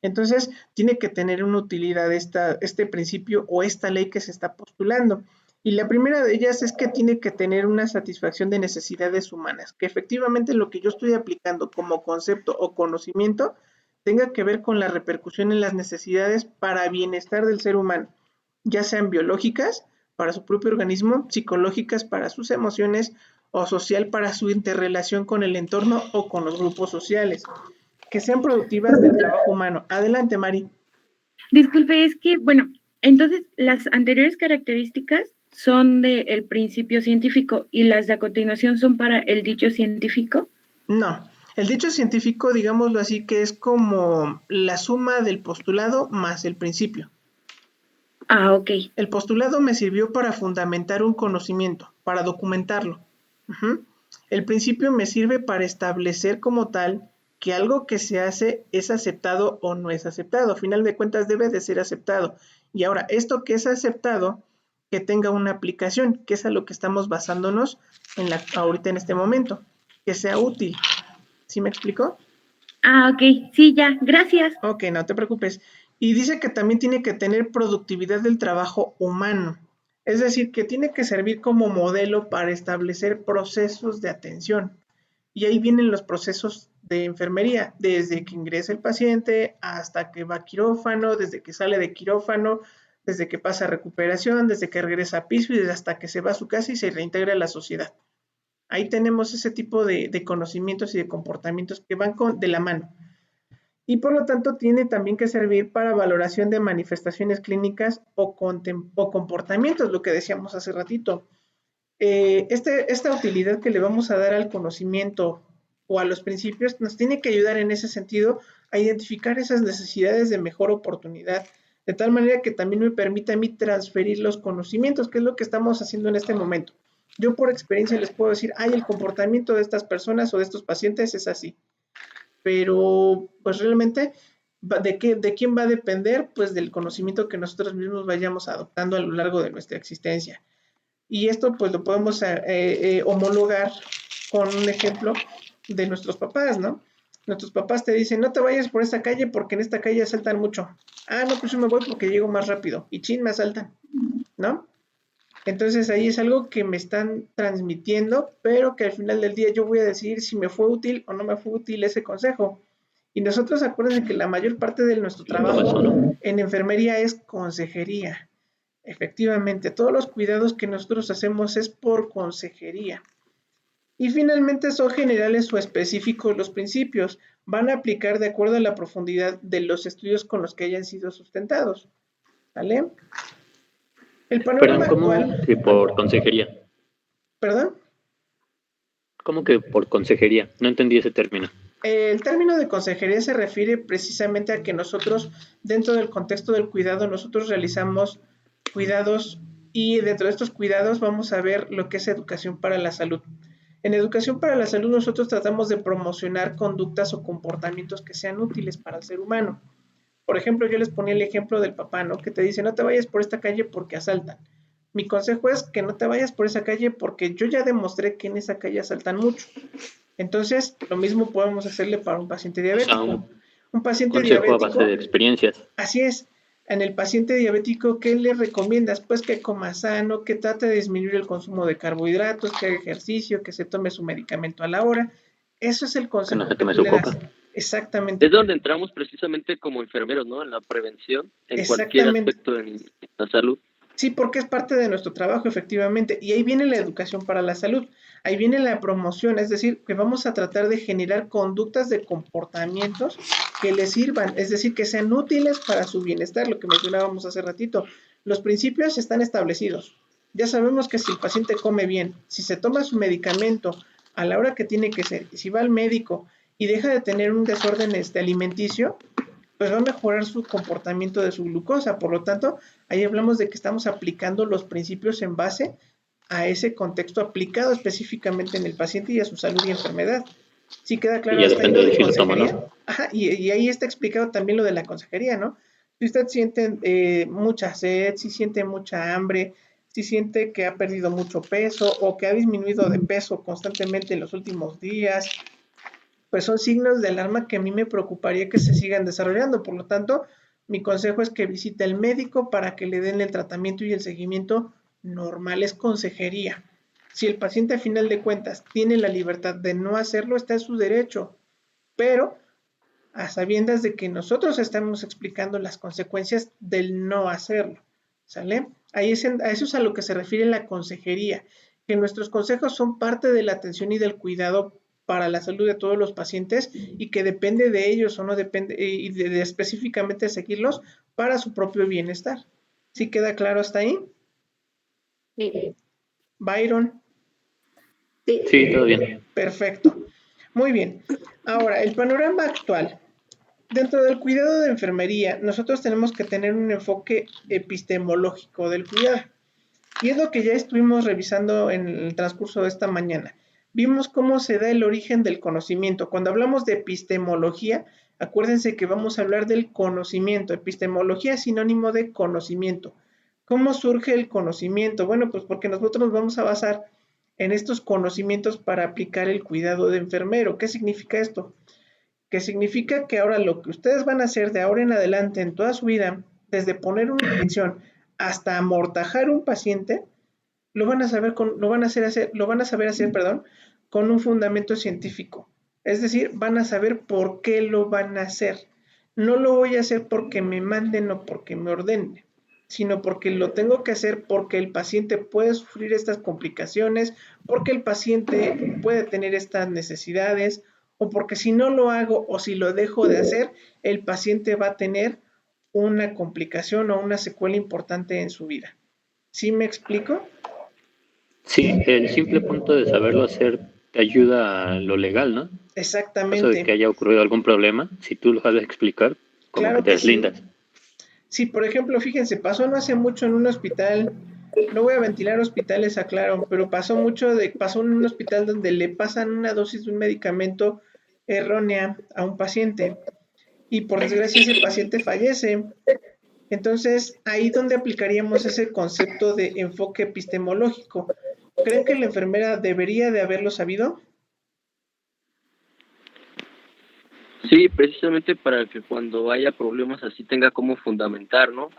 Entonces, tiene que tener una utilidad este principio o esta ley que se está postulando. Y la primera de ellas es que tiene que tener una satisfacción de necesidades humanas, que efectivamente lo que yo estoy aplicando como concepto o conocimiento tenga que ver con la repercusión en las necesidades para bienestar del ser humano, ya sean biológicas para su propio organismo, psicológicas para sus emociones o social para su interrelación con el entorno o con los grupos sociales, que sean productivas del trabajo humano. Adelante, Mari. Disculpe, es que, bueno, entonces las anteriores características son del principio científico y las de a continuación son para el dicho científico. No, el dicho científico, digámoslo así, que es como la suma del postulado más el principio. Ah, ok. El postulado me sirvió para fundamentar un conocimiento, para documentarlo. El principio me sirve para establecer como tal que algo que se hace es aceptado o no es aceptado. A final de cuentas debe de ser aceptado. Y ahora, esto que es aceptado, que tenga una aplicación, que es a lo que estamos basándonos ahorita en este momento, que sea útil. ¿Sí me explico? Ah, ok. Sí, ya. Gracias. Ok, no te preocupes. Y dice que también tiene que tener productividad del trabajo humano. Es decir, que tiene que servir como modelo para establecer procesos de atención. Y ahí vienen los procesos de enfermería, desde que ingresa el paciente hasta que va a quirófano, desde que sale de quirófano, desde que pasa a recuperación, desde que regresa a piso y desde hasta que se va a su casa y se reintegra a la sociedad. Ahí tenemos ese tipo de conocimientos y de comportamientos que van de la mano. Y por lo tanto tiene también que servir para valoración de manifestaciones clínicas o comportamientos, lo que decíamos hace ratito. Esta utilidad que le vamos a dar al conocimiento o a los principios nos tiene que ayudar en ese sentido a identificar esas necesidades de mejor oportunidad, de tal manera que también me permita a mí transferir los conocimientos, que es lo que estamos haciendo en este momento. Yo por experiencia les puedo decir, el comportamiento de estas personas o de estos pacientes es así, pero pues realmente ¿de quién va a depender? Pues del conocimiento que nosotros mismos vayamos adoptando a lo largo de nuestra existencia. Y esto pues lo podemos homologar con un ejemplo de nuestros papás, ¿no? Nuestros papás te dicen, no te vayas por esta calle porque en esta calle asaltan mucho. No, pues yo me voy porque llego más rápido. Y chin, me asaltan, ¿no? Entonces ahí es algo que me están transmitiendo, pero que al final del día yo voy a decidir si me fue útil o no me fue útil ese consejo. Y nosotros acuérdense que la mayor parte de nuestro trabajo en enfermería es consejería. Efectivamente, todos los cuidados que nosotros hacemos es por consejería. Y finalmente son generales o específicos los principios. Van a aplicar de acuerdo a la profundidad de los estudios con los que hayan sido sustentados. ¿Vale? El panorama ¿Cómo que por consejería? ¿Perdón? ¿Cómo que por consejería? No entendí ese término. El término de consejería se refiere precisamente a que nosotros, dentro del contexto del cuidado, nosotros realizamos cuidados y dentro de estos cuidados vamos a ver lo que es educación para la salud. En educación para la salud nosotros tratamos de promocionar conductas o comportamientos que sean útiles para el ser humano. Por ejemplo, yo les ponía el ejemplo del papá, ¿no? Que te dice, no te vayas por esta calle porque asaltan. Mi consejo es que no te vayas por esa calle porque yo ya demostré que en esa calle asaltan mucho. Entonces, lo mismo podemos hacerle para un paciente diabético. Un paciente consejo diabético, a base de experiencias. Así es. En el paciente diabético, ¿qué le recomiendas? Pues que coma sano, que trate de disminuir el consumo de carbohidratos, que haga ejercicio, que se tome su medicamento a la hora. Eso es el consejo que tú le das. Exactamente. Es donde entramos precisamente como enfermeros, ¿no? En la prevención, en cualquier aspecto en la salud. Sí, porque es parte de nuestro trabajo, efectivamente. Y ahí viene la educación para la salud. Ahí viene la promoción, es decir, que vamos a tratar de generar conductas de comportamientos que les sirvan, es decir, que sean útiles para su bienestar, lo que mencionábamos hace ratito. Los principios están establecidos. Ya sabemos que si el paciente come bien, si se toma su medicamento a la hora que tiene que ser, y si va al médico y deja de tener un desorden alimenticio, pues va a mejorar su comportamiento de su glucosa. Por lo tanto, ahí hablamos de que estamos aplicando los principios en base a ese contexto aplicado específicamente en el paciente y a su salud y enfermedad. ¿Sí queda claro hasta ahí lo de consejería? Ajá, y ahí está explicado también lo de la consejería, ¿no? Si usted siente mucha sed, si siente mucha hambre, si siente que ha perdido mucho peso o que ha disminuido de peso constantemente en los últimos días, pues son signos de alarma que a mí me preocuparía que se sigan desarrollando. Por lo tanto, mi consejo es que visite al médico para que le den el tratamiento y el seguimiento normal, es consejería. Si el paciente a final de cuentas tiene la libertad de no hacerlo, está en su derecho, pero a sabiendas de que nosotros estamos explicando las consecuencias del no hacerlo, ¿sale? A eso es a lo que se refiere la consejería, que nuestros consejos son parte de la atención y del cuidado para la salud de todos los pacientes y que depende de ellos o no depende, y de específicamente seguirlos para su propio bienestar. ¿Sí queda claro hasta ahí? Sí. Byron. Sí, todo bien. Perfecto. Muy bien. Ahora, el panorama actual. Dentro del cuidado de enfermería, nosotros tenemos que tener un enfoque epistemológico del cuidado. Y es lo que ya estuvimos revisando en el transcurso de esta mañana. Vimos cómo se da el origen del conocimiento. Cuando hablamos de epistemología, acuérdense que vamos a hablar del conocimiento. Epistemología es sinónimo de conocimiento. ¿Cómo surge el conocimiento? Bueno, pues porque nosotros nos vamos a basar en estos conocimientos para aplicar el cuidado de enfermero. ¿Qué significa esto? Que significa que ahora lo que ustedes van a hacer de ahora en adelante en toda su vida, desde poner una inyección hasta amortajar un paciente, lo van a saber hacer, perdón, con un fundamento científico. Es decir, van a saber por qué lo van a hacer. No lo voy a hacer porque me manden o porque me ordenen, sino porque lo tengo que hacer porque el paciente puede sufrir estas complicaciones, porque el paciente puede tener estas necesidades, o porque si no lo hago o si lo dejo de hacer, el paciente va a tener una complicación o una secuela importante en su vida. ¿Sí me explico? Sí, el simple punto de saberlo hacer te ayuda a lo legal, ¿no? En caso de Exactamente. que haya ocurrido algún problema, si tú lo sabes explicar, como Claro que te que sí. deslindas. Sí, por ejemplo, fíjense, pasó no hace mucho en un hospital, no voy a ventilar hospitales, aclaro, pero pasó en un hospital donde le pasan una dosis de un medicamento errónea a un paciente y por desgracia ese paciente fallece. Entonces, ahí donde aplicaríamos ese concepto de enfoque epistemológico. ¿Creen que la enfermera debería de haberlo sabido? Sí, precisamente para que cuando haya problemas así tenga cómo fundamentar, ¿no?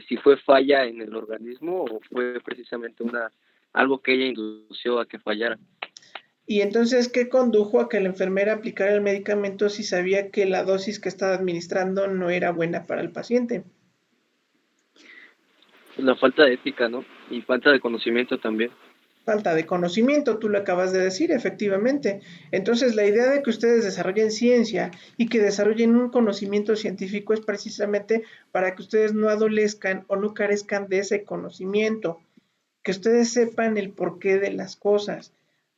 Si fue falla en el organismo o fue precisamente algo que ella indució a que fallara. Y entonces, ¿qué condujo a que la enfermera aplicara el medicamento si sabía que la dosis que estaba administrando no era buena para el paciente? La falta de ética, ¿no? Y falta de conocimiento también. Falta de conocimiento, tú lo acabas de decir, efectivamente. Entonces, la idea de que ustedes desarrollen ciencia y que desarrollen un conocimiento científico es precisamente para que ustedes no adolezcan o no carezcan de ese conocimiento, que ustedes sepan el porqué de las cosas,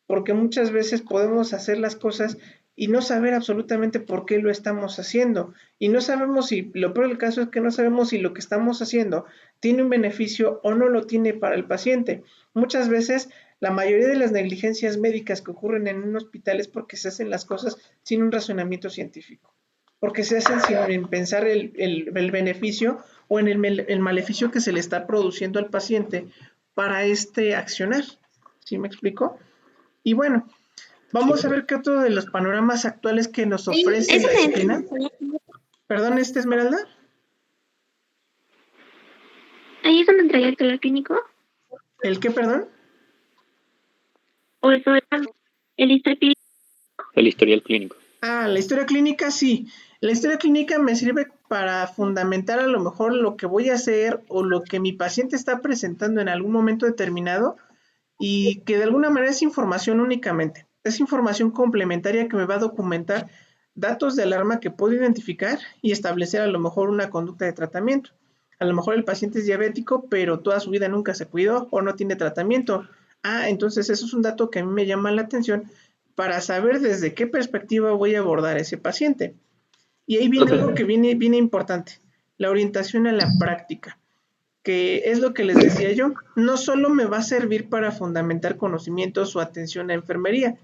porque muchas veces podemos hacer las cosas y no saber absolutamente por qué lo estamos haciendo. Y no sabemos si, lo peor del caso es que no sabemos si lo que estamos haciendo tiene un beneficio o no lo tiene para el paciente. Muchas veces la mayoría de las negligencias médicas que ocurren en un hospital es porque se hacen las cosas sin un razonamiento científico, porque se hacen sin pensar el beneficio o en el maleficio que se le está produciendo al paciente para accionar. ¿Sí me explico? Y bueno, vamos a ver qué otro de los panoramas actuales que nos ofrece la disciplina. Perdón, Esmeralda. ¿Ahí es donde entrega el historial clínico? ¿El qué, perdón? ¿O eso era el historial clínico? El historial clínico. Ah, la historia clínica, sí. La historia clínica me sirve para fundamentar a lo mejor lo que voy a hacer o lo que mi paciente está presentando en algún momento determinado y que de alguna manera es información únicamente. Es información complementaria que me va a documentar datos de alarma que puedo identificar y establecer a lo mejor una conducta de tratamiento. A lo mejor el paciente es diabético, pero toda su vida nunca se cuidó o no tiene tratamiento. Ah, entonces eso es un dato que a mí me llama la atención para saber desde qué perspectiva voy a abordar a ese paciente. Y ahí viene algo que viene importante, la orientación a la práctica, que es lo que les decía yo, no solo me va a servir para fundamentar conocimientos o atención a enfermería,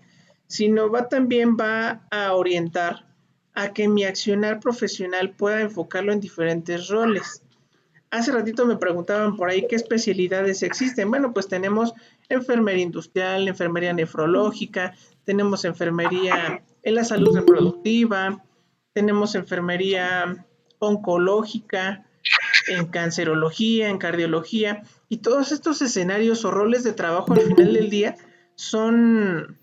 sino también va a orientar a que mi accionar profesional pueda enfocarlo en diferentes roles. Hace ratito me preguntaban por ahí qué especialidades existen. Bueno, pues tenemos enfermería industrial, enfermería nefrológica, tenemos enfermería en la salud reproductiva, tenemos enfermería oncológica, en cancerología, en cardiología, y todos estos escenarios o roles de trabajo al final del día son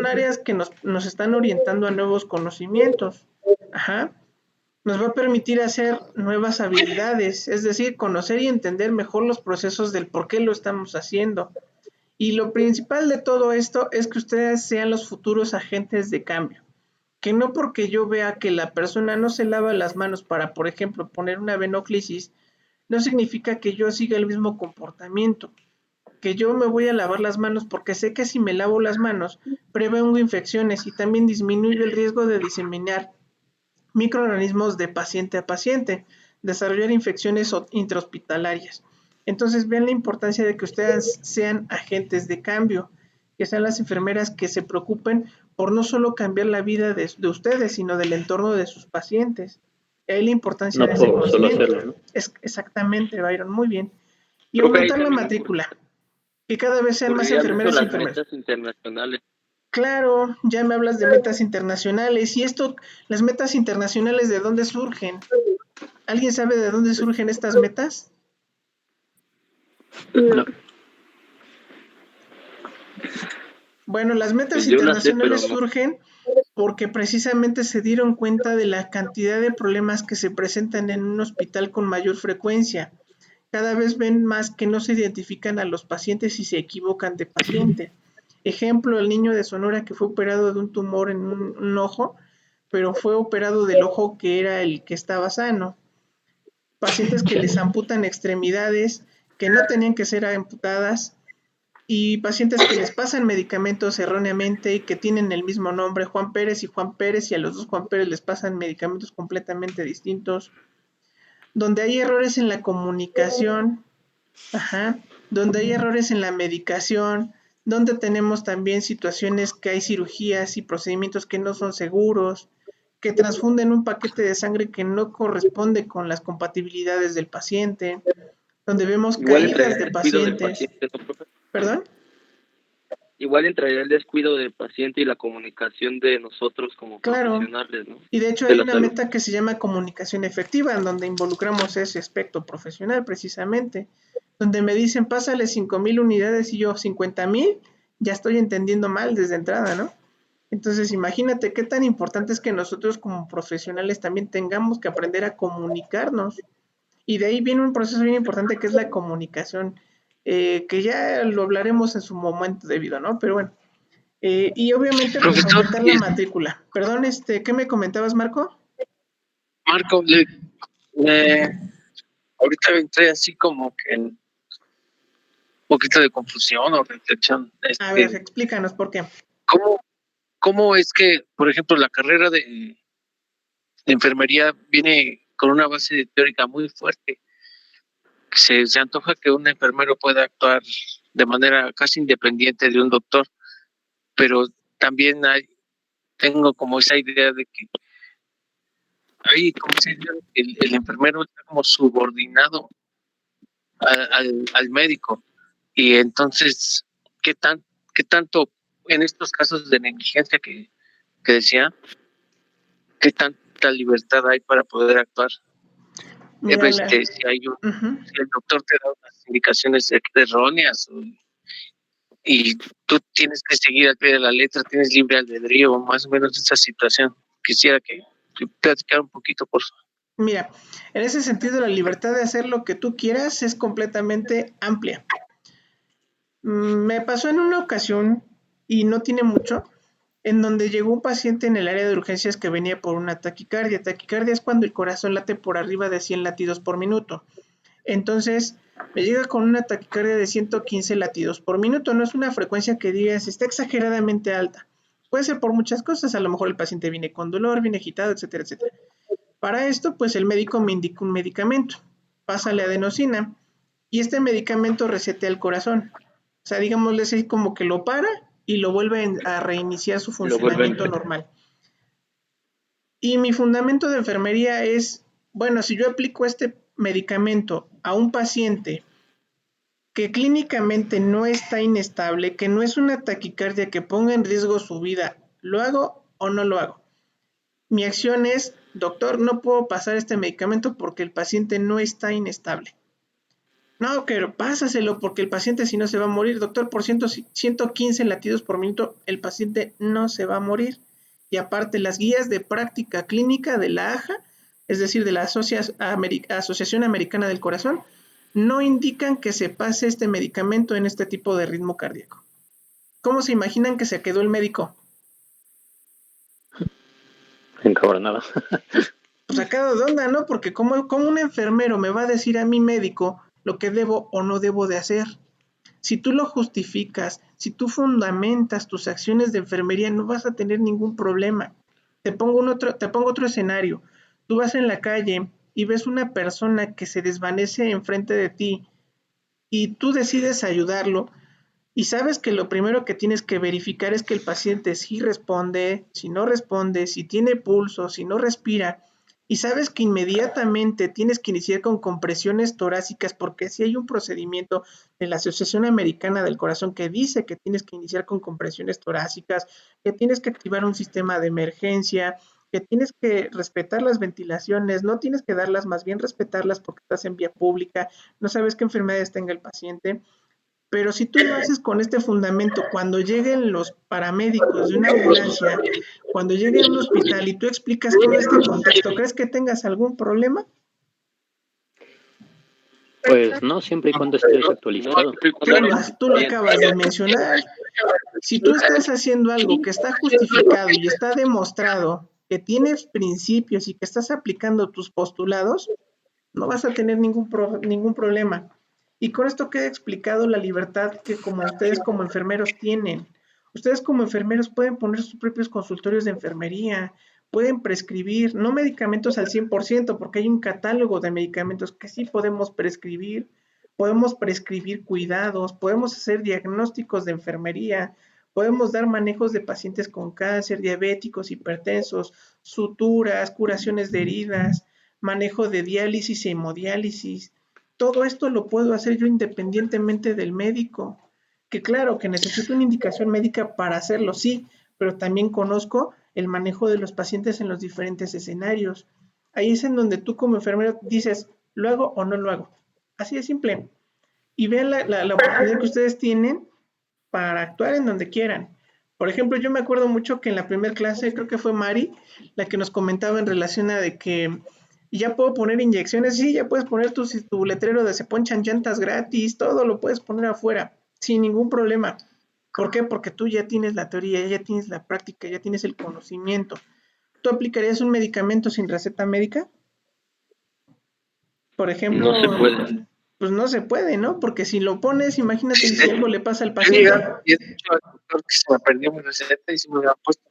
áreas que nos están orientando a nuevos conocimientos. Ajá. Nos va a permitir hacer nuevas habilidades, es decir, conocer y entender mejor los procesos del por qué lo estamos haciendo. Y lo principal de todo esto es que ustedes sean los futuros agentes de cambio. Que no porque yo vea que la persona no se lava las manos para, por ejemplo, poner una venoclisis, no significa que yo siga el mismo comportamiento. Que yo me voy a lavar las manos porque sé que si me lavo las manos prevengo infecciones y también disminuyo el riesgo de diseminar microorganismos de paciente a paciente, desarrollar infecciones intrahospitalarias. Entonces vean la importancia de que ustedes sean agentes de cambio, que sean las enfermeras que se preocupen por no solo cambiar la vida de ustedes, sino del entorno de sus pacientes. Ahí la importancia de ese conocimiento. Solo hacerlo, ¿no? Es exactamente, Byron, muy bien. Y aumentar la matrícula, que cada vez sean más enfermeras y enfermeras. Metas internacionales. Claro, ya me hablas de metas internacionales. Y las metas internacionales, ¿de dónde surgen? ¿Alguien sabe de dónde surgen estas metas? No. Bueno, las metas Pues yo las sé, pero internacionales no. surgen porque precisamente se dieron cuenta de la cantidad de problemas que se presentan en un hospital con mayor frecuencia. Cada vez ven más que no se identifican a los pacientes y se equivocan de paciente. Ejemplo, el niño de Sonora que fue operado de un tumor en un ojo, pero fue operado del ojo que era el que estaba sano. Pacientes que les amputan extremidades que no tenían que ser amputadas y pacientes que les pasan medicamentos erróneamente y que tienen el mismo nombre, Juan Pérez, y a los dos Juan Pérez les pasan medicamentos completamente distintos, donde hay errores en la comunicación, donde hay errores en la medicación, donde tenemos también situaciones que hay cirugías y procedimientos que no son seguros, que transfunden un paquete de sangre que no corresponde con las compatibilidades del paciente, donde vemos Igual caídas entraría de el descuido del pacientes. paciente, ¿no, profe? ¿Perdón? Igual entraría el descuido del paciente y la comunicación de nosotros como Claro. profesionales, ¿no? Y de hecho De hay la una salud. meta que se llama comunicación efectiva, en donde involucramos ese aspecto profesional precisamente, donde me dicen pásale 5,000 unidades y yo 50,000, ya estoy entendiendo mal desde entrada, ¿no? Entonces imagínate qué tan importante es que nosotros como profesionales también tengamos que aprender a comunicarnos. Y de ahí viene un proceso bien importante que es la comunicación, que ya lo hablaremos en su momento debido, ¿no? Pero bueno, y obviamente pues Profesor, aumentar la matrícula. Perdón, ¿qué me comentabas, Marco? Marco, ahorita entré así como que en un poquito de confusión o reflexión. A ver, explícanos por qué. ¿Cómo es que, por ejemplo, la carrera de enfermería viene con una base teórica muy fuerte? Se antoja que un enfermero pueda actuar de manera casi independiente de un doctor, pero también tengo como esa idea de que el enfermero está como subordinado al médico. Y entonces, ¿qué tanto en estos casos de negligencia que decía, qué tanta libertad hay para poder actuar? Mira, Si el doctor te da unas indicaciones erróneas y tú tienes que seguir al pie de la letra, tienes libre albedrío, más o menos esa situación. Quisiera que platicar un poquito, por favor. Mira, en ese sentido la libertad de hacer lo que tú quieras es completamente amplia. Me pasó en una ocasión, y no tiene mucho, en donde llegó un paciente en el área de urgencias que venía por una taquicardia. Taquicardia es cuando el corazón late por arriba de 100 latidos por minuto. Entonces, me llega con una taquicardia de 115 latidos por minuto. No es una frecuencia que digas, está exageradamente alta. Puede ser por muchas cosas. A lo mejor el paciente viene con dolor, viene agitado, etcétera, etcétera. Para esto, pues el médico me indica un medicamento. Pásale adenosina. Y este medicamento resetea el corazón. O sea, digámosle así como que lo para y lo vuelve a reiniciar su funcionamiento normal. Y mi fundamento de enfermería es, bueno, si yo aplico este medicamento a un paciente que clínicamente no está inestable, que no es una taquicardia que ponga en riesgo su vida, ¿lo hago o no lo hago? Mi acción es, doctor, no puedo pasar este medicamento porque el paciente no está inestable. No, pero pásaselo porque el paciente si no se va a morir. Doctor, por 115 latidos por minuto, el paciente no se va a morir. Y aparte, las guías de práctica clínica de la AJA, es decir, de la Asociación Americana del Corazón, no indican que se pase este medicamento en este tipo de ritmo cardíaco. ¿Cómo se imaginan que se quedó el médico? Encabronado. Pues sacado de onda, ¿no? Porque ¿cómo un enfermero me va a decir a mi médico lo que debo o no debo de hacer? Si tú lo justificas, si tú fundamentas tus acciones de enfermería, no vas a tener ningún problema. Te pongo otro escenario. Tú vas en la calle y ves una persona que se desvanece enfrente de ti y tú decides ayudarlo y sabes que lo primero que tienes que verificar es que el paciente sí responde, si no responde, si tiene pulso, si no respira, y sabes que inmediatamente tienes que iniciar con compresiones torácicas porque si hay un procedimiento de la Asociación Americana del Corazón que dice que tienes que iniciar con compresiones torácicas, que tienes que activar un sistema de emergencia, que tienes que respetar las ventilaciones, no tienes que darlas, más bien respetarlas porque estás en vía pública, no sabes qué enfermedades tenga el paciente. Pero si tú lo haces con este fundamento, cuando lleguen los paramédicos de una ambulancia, cuando llegue a un hospital y tú explicas todo este contexto, ¿crees que tengas algún problema? Pues no, siempre y cuando estés actualizado. Tú lo acabas de mencionar. Si tú estás haciendo algo que está justificado y está demostrado que tienes principios y que estás aplicando tus postulados, no vas a tener ningún problema. Y con esto queda explicado la libertad que como ustedes como enfermeros tienen. Ustedes como enfermeros pueden poner sus propios consultorios de enfermería, pueden prescribir, no medicamentos al 100%, porque hay un catálogo de medicamentos que sí podemos prescribir cuidados, podemos hacer diagnósticos de enfermería, podemos dar manejos de pacientes con cáncer, diabéticos, hipertensos, suturas, curaciones de heridas, manejo de diálisis e hemodiálisis. Todo esto lo puedo hacer yo independientemente del médico. Que claro, que necesito una indicación médica para hacerlo, sí, pero también conozco el manejo de los pacientes en los diferentes escenarios. Ahí es en donde tú como enfermero dices, ¿lo hago o no lo hago? Así de simple. Y vean la oportunidad que ustedes tienen para actuar en donde quieran. Por ejemplo, yo me acuerdo mucho que en la primera clase, creo que fue Mari, la que nos comentaba en relación a de que ya puedo poner inyecciones, sí, ya puedes poner tu letrero de se ponchan llantas gratis, todo lo puedes poner afuera, sin ningún problema. ¿Por qué? Porque tú ya tienes la teoría, ya tienes la práctica, ya tienes el conocimiento. ¿Tú aplicarías un medicamento sin receta médica? Por ejemplo, no se puede. Pues no se puede, ¿no? Porque si lo pones, imagínate si algo le pasa al paciente. Y he dicho al doctor que se me perdió mi receta y se me la ha puesto.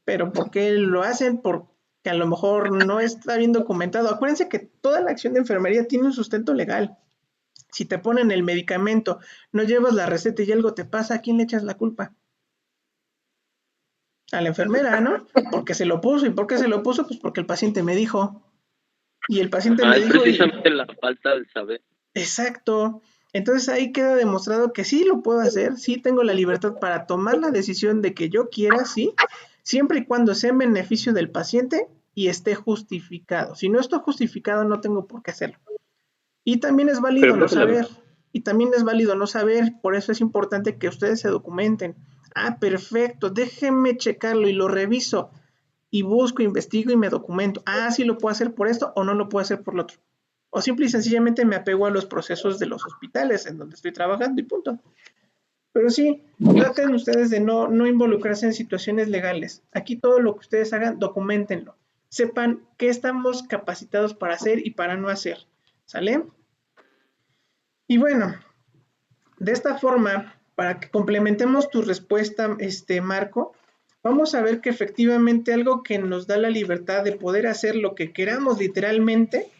Pero ¿por qué lo hacen? Porque a lo mejor no está bien documentado. Acuérdense que toda la acción de enfermería tiene un sustento legal. Si te ponen el medicamento, no llevas la receta y algo te pasa, ¿a quién le echas la culpa? A la enfermera, ¿no? Porque se lo puso. ¿Y por qué se lo puso? Pues porque el paciente me dijo. Y el paciente me dijo... Es precisamente la falta de saber. Exacto. Entonces ahí queda demostrado que sí lo puedo hacer, sí tengo la libertad para tomar la decisión de que yo quiera, sí, siempre y cuando sea en beneficio del paciente y esté justificado. Si no está justificado, no tengo por qué hacerlo. Y también es válido no saber. Y también es válido no saber, por eso es importante que ustedes se documenten. Ah, perfecto, déjenme checarlo y lo reviso. Y busco, investigo y me documento. Ah, sí lo puedo hacer por esto o no lo puedo hacer por lo otro. O simple y sencillamente me apego a los procesos de los hospitales en donde estoy trabajando y punto. Pero sí, traten ustedes de no involucrarse en situaciones legales. Aquí todo lo que ustedes hagan, documentenlo. Sepan qué estamos capacitados para hacer y para no hacer. ¿Sale? Y bueno, de esta forma, para que complementemos tu respuesta, Marco, vamos a ver que efectivamente algo que nos da la libertad de poder hacer lo que queramos literalmente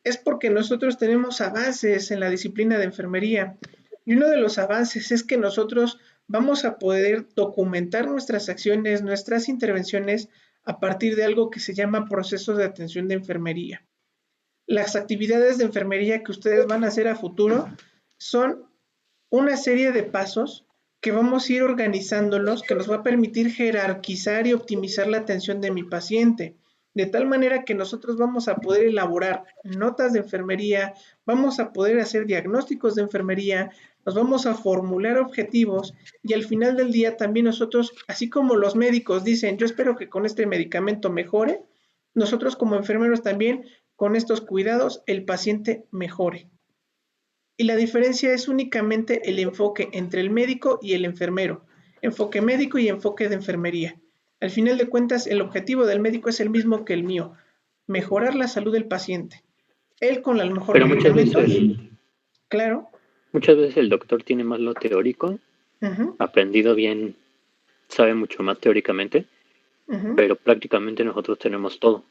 es porque nosotros tenemos avances en la disciplina de enfermería. Y uno de los avances es que nosotros vamos a poder documentar nuestras acciones, nuestras intervenciones a partir de algo que se llama procesos de atención de enfermería. Las actividades de enfermería que ustedes van a hacer a futuro son una serie de pasos que vamos a ir organizándolos, que nos va a permitir jerarquizar y optimizar la atención de mi paciente, de tal manera que nosotros vamos a poder elaborar notas de enfermería, vamos a poder hacer diagnósticos de enfermería, nos vamos a formular objetivos y al final del día también nosotros, así como los médicos dicen, yo espero que con este medicamento mejore, nosotros como enfermeros también, con estos cuidados, el paciente mejore. Y la diferencia es únicamente el enfoque entre el médico y el enfermero, enfoque médico y enfoque de enfermería. Al final de cuentas, el objetivo del médico es el mismo que el mío, mejorar la salud del paciente. Él con la mejor medicamentos, claro. Muchas veces el doctor tiene más lo teórico, aprendido bien, sabe mucho más teóricamente, pero prácticamente nosotros tenemos todo.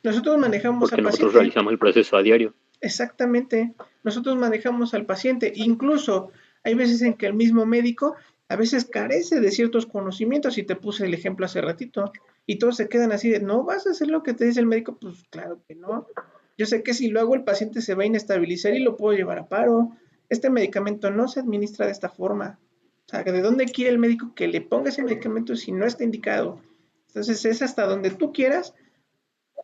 Nosotros manejamos porque nosotros realizamos el proceso a diario. Exactamente, nosotros manejamos al paciente, incluso hay veces en que el mismo médico a veces carece de ciertos conocimientos, y te puse el ejemplo hace ratito, y todos se quedan así de, ¿no vas a hacer lo que te dice el médico? Pues claro que no, yo sé que si lo hago el paciente se va a inestabilizar y lo puedo llevar a paro, este medicamento no se administra de esta forma, o sea, ¿de dónde quiere el médico que le ponga ese medicamento si no está indicado? Entonces es hasta donde tú quieras,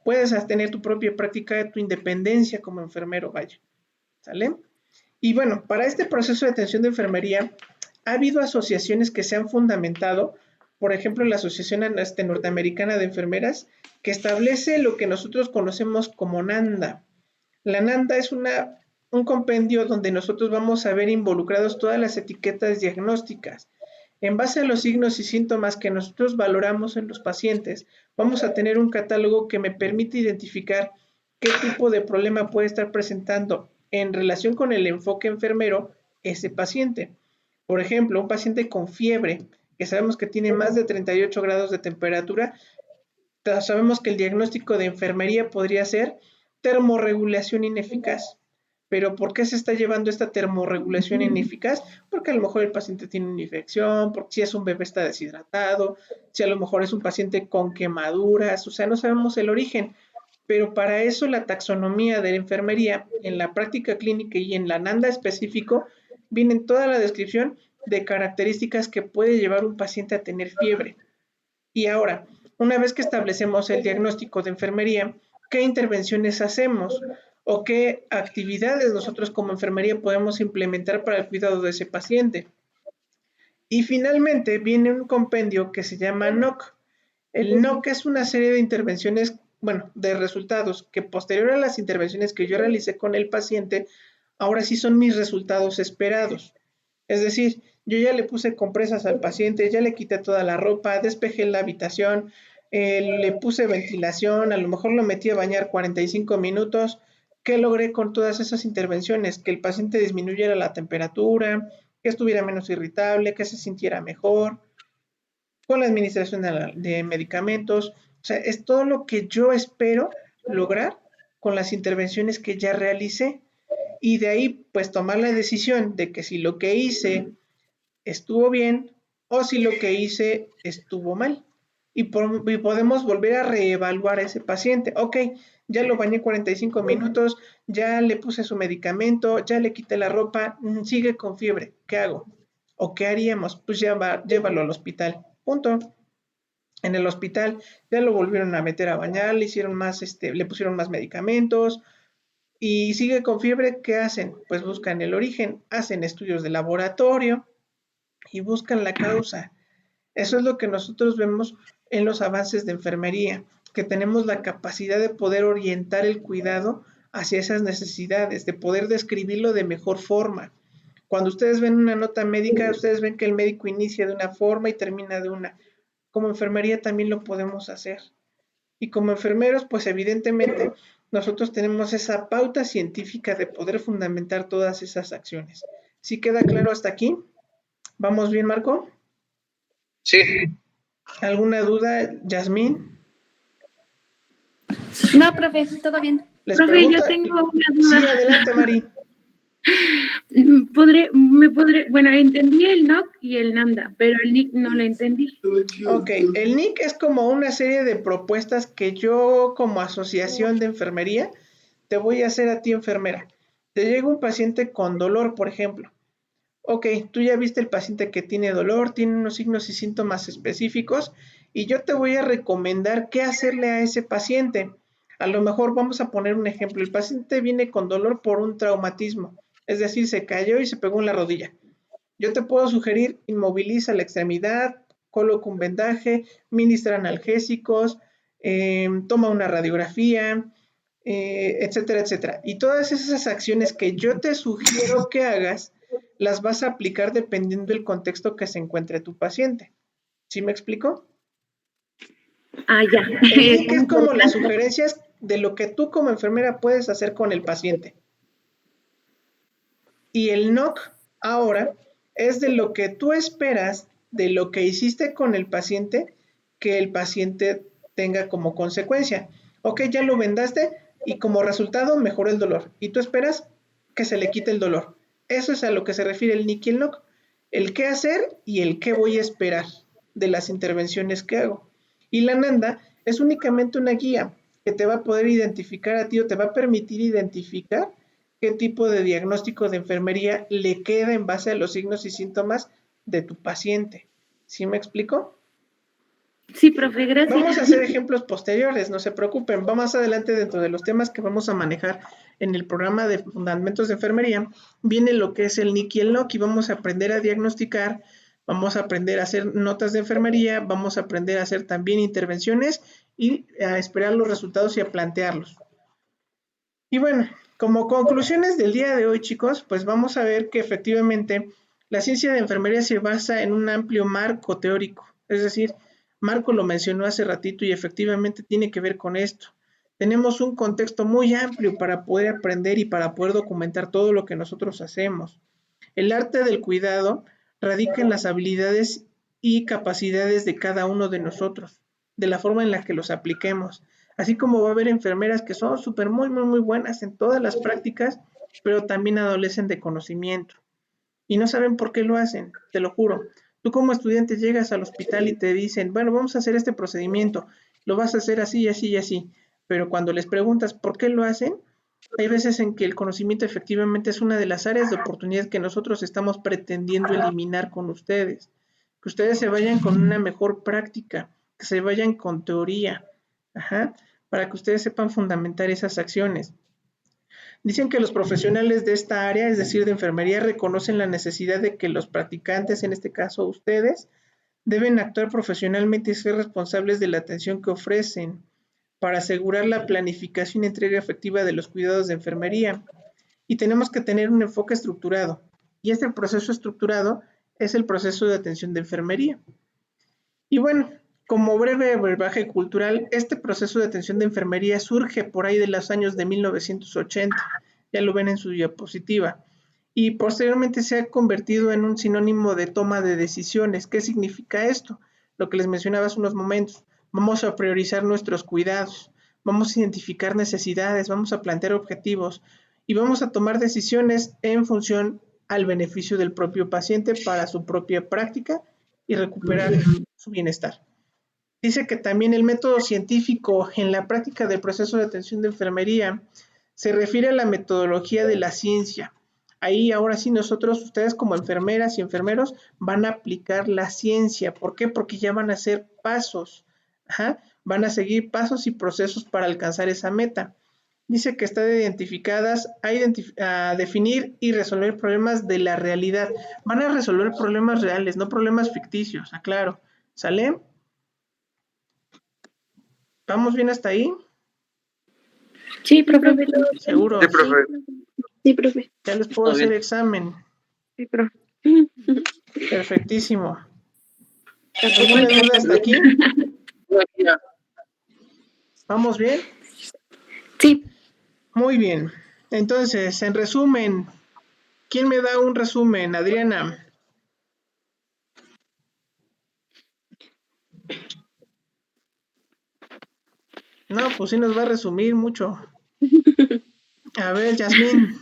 puedes tener tu propia práctica, tu independencia como enfermero, vaya, ¿sale? Y bueno, para este proceso de atención de enfermería, ha habido asociaciones que se han fundamentado, por ejemplo, la Asociación Norteamericana de Enfermeras, que establece lo que nosotros conocemos como NANDA. La NANDA es un compendio donde nosotros vamos a ver involucrados todas las etiquetas diagnósticas. En base a los signos y síntomas que nosotros valoramos en los pacientes, vamos a tener un catálogo que me permite identificar qué tipo de problema puede estar presentando en relación con el enfoque enfermero ese paciente. Por ejemplo, un paciente con fiebre, que sabemos que tiene más de 38 grados de temperatura, sabemos que el diagnóstico de enfermería podría ser termorregulación ineficaz. Pero ¿por qué se está llevando esta termorregulación ineficaz? Porque a lo mejor el paciente tiene una infección, porque si es un bebé está deshidratado, si a lo mejor es un paciente con quemaduras, o sea, no sabemos el origen. Pero para eso la taxonomía de la enfermería en la práctica clínica y en la NANDA específico viene toda la descripción de características que puede llevar un paciente a tener fiebre. Y ahora, una vez que establecemos el diagnóstico de enfermería, ¿qué intervenciones hacemos? ¿O qué actividades nosotros como enfermería podemos implementar para el cuidado de ese paciente? Y finalmente viene un compendio que se llama NOC. El NOC es una serie de intervenciones, bueno, de resultados que posterior a las intervenciones que yo realicé con el paciente, ahora sí son mis resultados esperados. Es decir, yo ya le puse compresas al paciente, ya le quité toda la ropa, despejé la habitación, le puse ventilación, a lo mejor lo metí a bañar 45 minutos. ¿Qué logré con todas esas intervenciones? Que el paciente disminuyera la temperatura, que estuviera menos irritable, que se sintiera mejor, con la administración de medicamentos. O sea, es todo lo que yo espero lograr con las intervenciones que ya realicé. Y de ahí, pues, tomar la decisión de que si lo que hice estuvo bien o si lo que hice estuvo mal. Y podemos volver a reevaluar a ese paciente. Ok, ya lo bañé 45 minutos, ya le puse su medicamento, ya le quité la ropa, sigue con fiebre, ¿qué hago? ¿O qué haríamos? Pues llévalo al hospital, punto. En el hospital ya lo volvieron a meter a bañar, le hicieron más, le pusieron más medicamentos, y sigue con fiebre, ¿qué hacen? Pues buscan el origen, hacen estudios de laboratorio y buscan la causa. Eso es lo que nosotros vemos en los avances de enfermería, que tenemos la capacidad de poder orientar el cuidado hacia esas necesidades, de poder describirlo de mejor forma. Cuando ustedes ven una nota médica, ustedes ven que el médico inicia de una forma y termina de una. Como enfermería también lo podemos hacer. Y como enfermeros, pues evidentemente nosotros tenemos esa pauta científica de poder fundamentar todas esas acciones. ¿Sí queda claro hasta aquí? ¿Vamos bien, Marco? Sí. ¿Alguna duda, Yasmín? No, profe, todo bien. Les Profe, pregunto... yo tengo una duda. Sí, adelante, Mari. Bueno, entendí el NOC y el NANDA, pero el NIC no lo entendí. Ok, el NIC es como una serie de propuestas que yo como asociación de enfermería te voy a hacer a ti, enfermera. Te llega un paciente con dolor, por ejemplo. Ok, tú ya viste el paciente que tiene dolor, tiene unos signos y síntomas específicos y yo te voy a recomendar qué hacerle a ese paciente. A lo mejor vamos a poner un ejemplo. El paciente viene con dolor por un traumatismo, es decir, se cayó y se pegó en la rodilla. Yo te puedo sugerir, inmoviliza la extremidad, coloca un vendaje, ministra analgésicos, toma una radiografía, etcétera, etcétera. Y todas esas acciones que yo te sugiero que hagas, las vas a aplicar dependiendo del contexto que se encuentre tu paciente. ¿Sí me explico? Ah, ya. El NIC es como las sugerencias de lo que tú como enfermera puedes hacer con el paciente. Y el NOC ahora es de lo que tú esperas, de lo que hiciste con el paciente, que el paciente tenga como consecuencia. Ok, ya lo vendaste y como resultado mejoró el dolor. Y tú esperas que se le quite el dolor. Eso es a lo que se refiere el NIC y el NOC. El qué hacer y el qué voy a esperar de las intervenciones que hago. Y la NANDA es únicamente una guía que te va a poder identificar a ti o te va a permitir identificar qué tipo de diagnóstico de enfermería le queda en base a los signos y síntomas de tu paciente. ¿Sí me explico? Sí, profe, gracias. Vamos a hacer ejemplos posteriores, no se preocupen. Más adelante, dentro de los temas que vamos a manejar en el programa de Fundamentos de Enfermería, viene lo que es el NIC y el NOC, y vamos a aprender a diagnosticar, vamos a aprender a hacer notas de enfermería, vamos a aprender a hacer también intervenciones y a esperar los resultados y a plantearlos. Y bueno, como conclusiones del día de hoy, chicos, pues vamos a ver que efectivamente la ciencia de enfermería se basa en un amplio marco teórico, es decir, Marco lo mencionó hace ratito y efectivamente tiene que ver con esto. Tenemos un contexto muy amplio para poder aprender y para poder documentar todo lo que nosotros hacemos. El arte del cuidado radica en las habilidades y capacidades de cada uno de nosotros, de la forma en la que los apliquemos. Así como va a haber enfermeras que son súper muy buenas en todas las prácticas, pero también adolecen de conocimiento. Y no saben por qué lo hacen, te lo juro. Tú como estudiante llegas al hospital y te dicen, bueno, vamos a hacer este procedimiento, lo vas a hacer así y así y así. Pero cuando les preguntas por qué lo hacen, hay veces en que el conocimiento efectivamente es una de las áreas de oportunidad que nosotros estamos pretendiendo eliminar con ustedes. Que ustedes se vayan con una mejor práctica, que se vayan con teoría, para que ustedes sepan fundamentar esas acciones. Dicen que los profesionales de esta área, es decir, de enfermería, reconocen la necesidad de que los practicantes, en este caso ustedes, deben actuar profesionalmente y ser responsables de la atención que ofrecen para asegurar la planificación y entrega efectiva de los cuidados de enfermería. Y tenemos que tener un enfoque estructurado. Y este proceso estructurado es el proceso de atención de enfermería. Y bueno, como breve brebaje cultural, este proceso de atención de enfermería surge por ahí de los años de 1980, ya lo ven en su diapositiva, y posteriormente se ha convertido en un sinónimo de toma de decisiones. ¿Qué significa esto? Lo que les mencionaba hace unos momentos. Vamos a priorizar nuestros cuidados, vamos a identificar necesidades, vamos a plantear objetivos y vamos a tomar decisiones en función al beneficio del propio paciente para su propia práctica y recuperar su bienestar. Dice que también el método científico en la práctica del proceso de atención de enfermería se refiere a la metodología de la ciencia. Ahí ahora sí nosotros, ustedes como enfermeras y enfermeros, van a aplicar la ciencia. ¿Por qué? Porque ya van a hacer pasos. Van a seguir pasos y procesos para alcanzar esa meta. Dice que están identificadas a definir y resolver problemas de la realidad. Van a resolver problemas reales, no problemas ficticios, aclaro. ¿Sale? ¿Vamos bien hasta ahí? Sí, profe. ¿Seguro? Sí, profe. Sí, profe. Ya les puedo hacer examen. Sí, profe. Perfectísimo. ¿Alguna duda hasta aquí? ¿Vamos bien? Sí. Muy bien. Entonces, en resumen, ¿quién me da un resumen? Adriana. No, pues sí nos va a resumir mucho. A ver, Yasmín.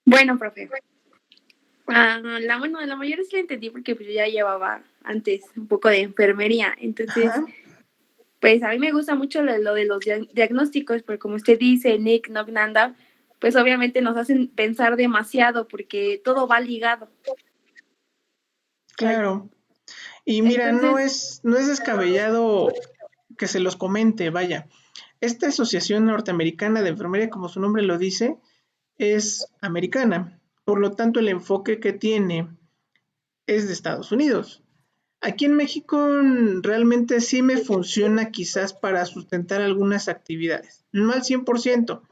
Bueno, profe. La mayoría sí la entendí porque pues, yo ya llevaba antes un poco de enfermería. Entonces, pues a mí me gusta mucho lo de los diagnósticos, porque como usted dice, Nick, Knock, Nanda, pues obviamente nos hacen pensar demasiado porque todo va ligado. Claro. Y mira, Entonces, no es descabellado que se los comente, vaya. Esta Asociación Norteamericana de Enfermería, como su nombre lo dice, es americana. Por lo tanto, el enfoque que tiene es de Estados Unidos. Aquí en México realmente sí me funciona quizás para sustentar algunas actividades. No al 100%,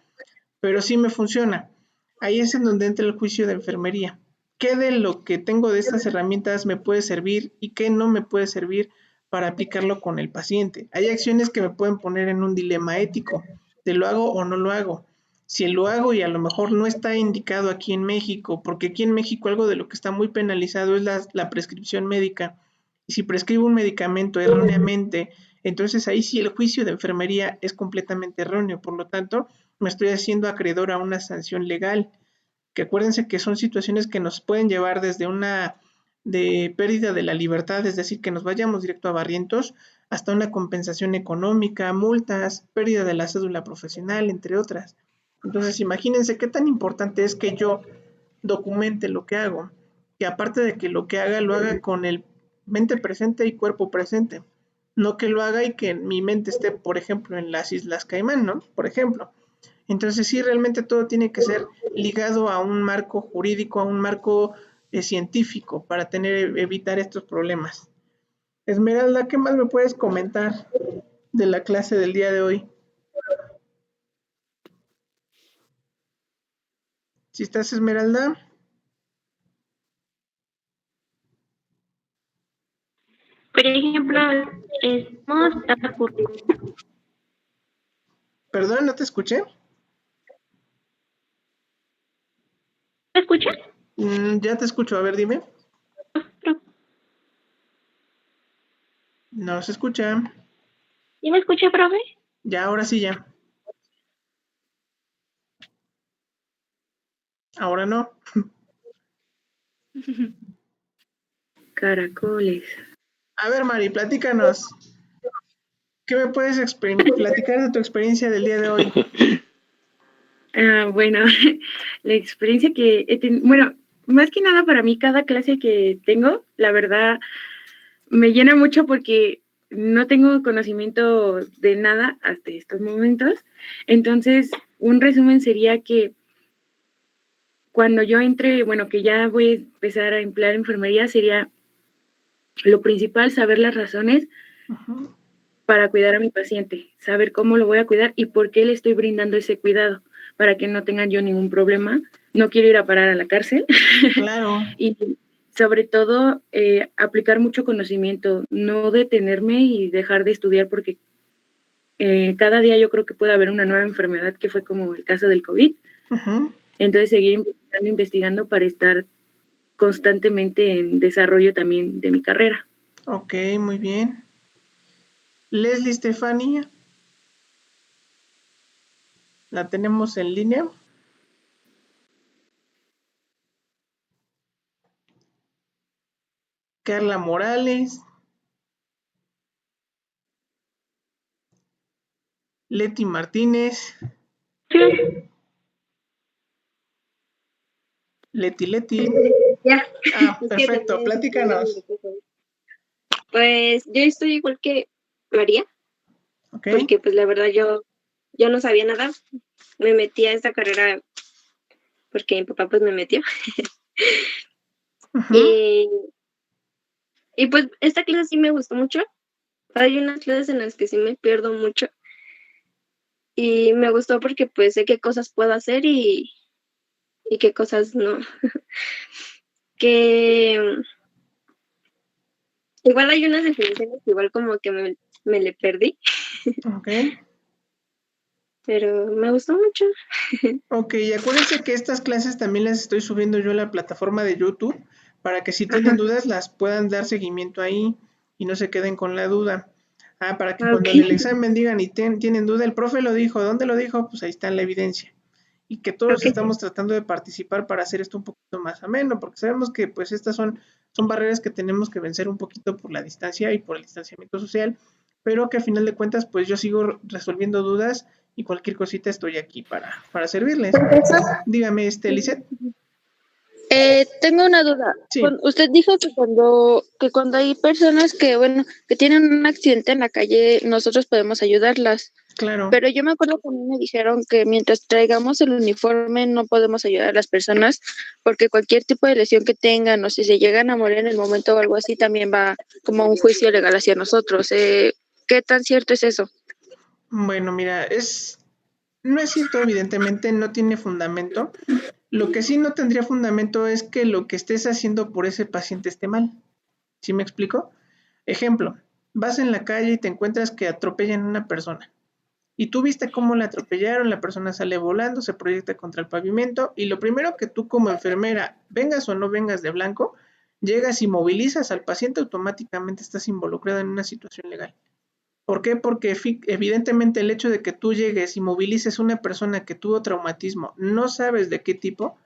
pero sí me funciona. Ahí es en donde entra el juicio de enfermería. ¿Qué de lo que tengo de estas herramientas me puede servir y qué no me puede servir para aplicarlo con el paciente? Hay acciones que me pueden poner en un dilema ético. ¿Te lo hago o no lo hago? Si lo hago y a lo mejor no está indicado aquí en México, porque aquí en México algo de lo que está muy penalizado es la prescripción médica. Y si prescribo un medicamento erróneamente, entonces ahí sí el juicio de enfermería es completamente erróneo. Por lo tanto, me estoy haciendo acreedor a una sanción legal, que acuérdense que son situaciones que nos pueden llevar desde una de pérdida de la libertad, es decir, que nos vayamos directo a Barrientos, hasta una compensación económica, multas, pérdida de la cédula profesional, entre otras. Entonces, imagínense qué tan importante es que yo documente lo que hago. que aparte de que lo que haga, lo haga con el mente presente y cuerpo presente. No que lo haga y que mi mente esté, por ejemplo, en las Islas Caimán, ¿no? Por ejemplo. Entonces sí, realmente todo tiene que ser ligado a un marco jurídico, a un marco científico para evitar estos problemas. Esmeralda, ¿qué más me puedes comentar de la clase del día de hoy? ¿Sí estás, Esmeralda? Por ejemplo, estamos Perdón, no te escuché. ¿Me escuchas? Ya te escucho, a ver, dime. No se escucha. ¿Sí me escucha, profe? Ya, ahora sí, ya. Ahora no. Caracoles. A ver, Mari, platícanos. ¿Qué me puedes platicar de tu experiencia del día de hoy? Bueno, la experiencia que he tenido, bueno, más que nada para mí cada clase que tengo, la verdad, me llena mucho porque no tengo conocimiento de nada hasta estos momentos. Entonces, un resumen sería que cuando yo entre, bueno, que ya voy a empezar a emplear enfermería, sería lo principal, saber las razones para cuidar a mi paciente, saber cómo lo voy a cuidar y por qué le estoy brindando ese cuidado, para que no tenga yo ningún problema. No quiero ir a parar a la cárcel. Claro. Y sobre todo, aplicar mucho conocimiento, no detenerme y dejar de estudiar porque cada día yo creo que puede haber una nueva enfermedad, que fue como el caso del COVID. Entonces, seguir investigando para estar constantemente en desarrollo también de mi carrera. Ok, muy bien. Leslie Estefania. ¿La tenemos en línea? Carla Morales. Leti Martínez. Leti. Ya. Perfecto, platícanos. Pues yo estoy igual que María, porque pues la verdad yo no sabía nada, me metí a esta carrera porque mi papá pues me metió. Y pues esta clase sí me gustó mucho, hay unas clases en las que sí me pierdo mucho y me gustó porque pues sé qué cosas puedo hacer y qué cosas no. Que igual hay unas definiciones que igual como que me le perdí. Ok. Pero me gustó mucho. Ok, y acuérdense que estas clases también las estoy subiendo yo a la plataforma de YouTube para que si tienen dudas las puedan dar seguimiento ahí y no se queden con la duda. Para que cuando en el examen digan y tienen duda, el profe lo dijo, ¿dónde lo dijo? Pues ahí está la evidencia. Y que todos estamos tratando de participar para hacer esto un poquito más ameno, porque sabemos que pues estas son barreras que tenemos que vencer un poquito por la distancia y por el distanciamiento social, pero que a final de cuentas pues yo sigo resolviendo dudas y cualquier cosita estoy aquí para servirles. Dígame, Lisette. Tengo una duda. Sí. Usted dijo que cuando hay personas que, bueno, que tienen un accidente en la calle, nosotros podemos ayudarlas. Claro. Pero yo me acuerdo que a mí me dijeron que mientras traigamos el uniforme no podemos ayudar a las personas porque cualquier tipo de lesión que tengan o si se llegan a morir en el momento o algo así también va como un juicio legal hacia nosotros. ¿Qué tan cierto es eso? Bueno, mira, no es cierto, evidentemente no tiene fundamento. Lo que sí no tendría fundamento es que lo que estés haciendo por ese paciente esté mal. ¿Sí me explico? Ejemplo, vas en la calle y te encuentras que atropellan a una persona. Y tú viste cómo la atropellaron, la persona sale volando, se proyecta contra el pavimento y lo primero que tú como enfermera, vengas o no vengas de blanco, llegas y movilizas al paciente, automáticamente estás involucrada en una situación legal. ¿Por qué? Porque evidentemente el hecho de que tú llegues y movilices a una persona que tuvo traumatismo, no sabes de qué tipo,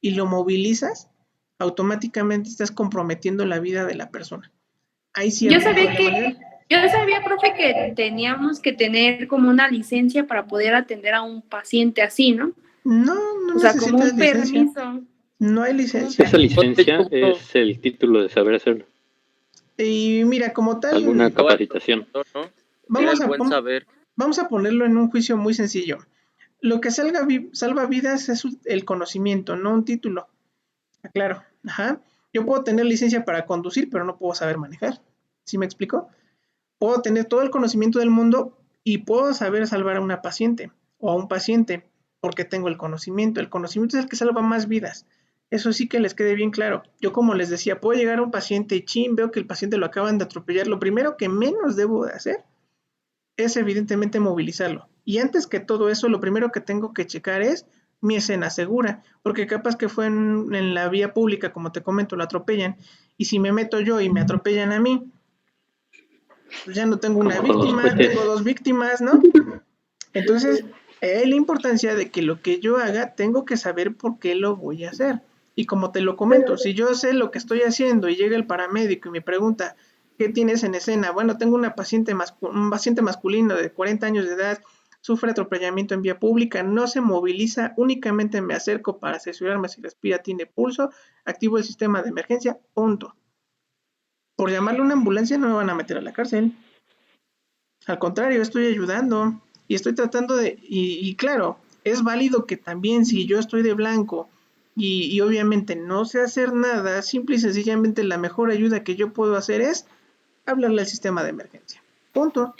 y lo movilizas, automáticamente estás comprometiendo la vida de la persona. Ahí sí Yo sabía, profe, que teníamos que tener como una licencia para poder atender a un paciente así, ¿no? No o sea, como necesitas un licencia. permiso. No hay licencia. Esa licencia es el título de saber hacerlo. Y mira, como tal, Alguna capacitación. ¿no? vamos Era el buen saber. vamos a ponerlo en un juicio muy sencillo. Lo que salva vidas es el conocimiento, no un título. Claro, ajá. Yo puedo tener licencia para conducir, pero no puedo saber manejar. ¿Sí me explico? Puedo tener todo el conocimiento del mundo y puedo saber salvar a una paciente o a un paciente porque tengo el conocimiento. El conocimiento es el que salva más vidas. Eso sí que les quede bien claro. Yo, como les decía, puedo llegar a un paciente y veo que el paciente lo acaban de atropellar. Lo primero que menos debo de hacer es evidentemente movilizarlo. Y antes que todo eso, lo primero que tengo que checar es mi escena segura, porque capaz que fue en la vía pública, como te comento, lo atropellan, y si me meto yo y me atropellan a mí, pues ya no tengo una víctima, tengo dos víctimas, ¿no? Entonces, hay la importancia de que lo que yo haga, tengo que saber por qué lo voy a hacer. Y como te lo comento, si yo sé lo que estoy haciendo y llega el paramédico y me pregunta, ¿qué tienes en escena? Bueno, tengo un paciente masculino de 40 años de edad, sufre atropellamiento en vía pública, no se moviliza, únicamente me acerco para asesorarme si respira, tiene pulso, activo el sistema de emergencia, punto. Por llamarle una ambulancia no me van a meter a la cárcel. Al contrario, estoy ayudando y estoy tratando de... Y claro, es válido que también si yo estoy de blanco y obviamente no sé hacer nada, simple y sencillamente la mejor ayuda que yo puedo hacer es hablarle al sistema de emergencia. Punto.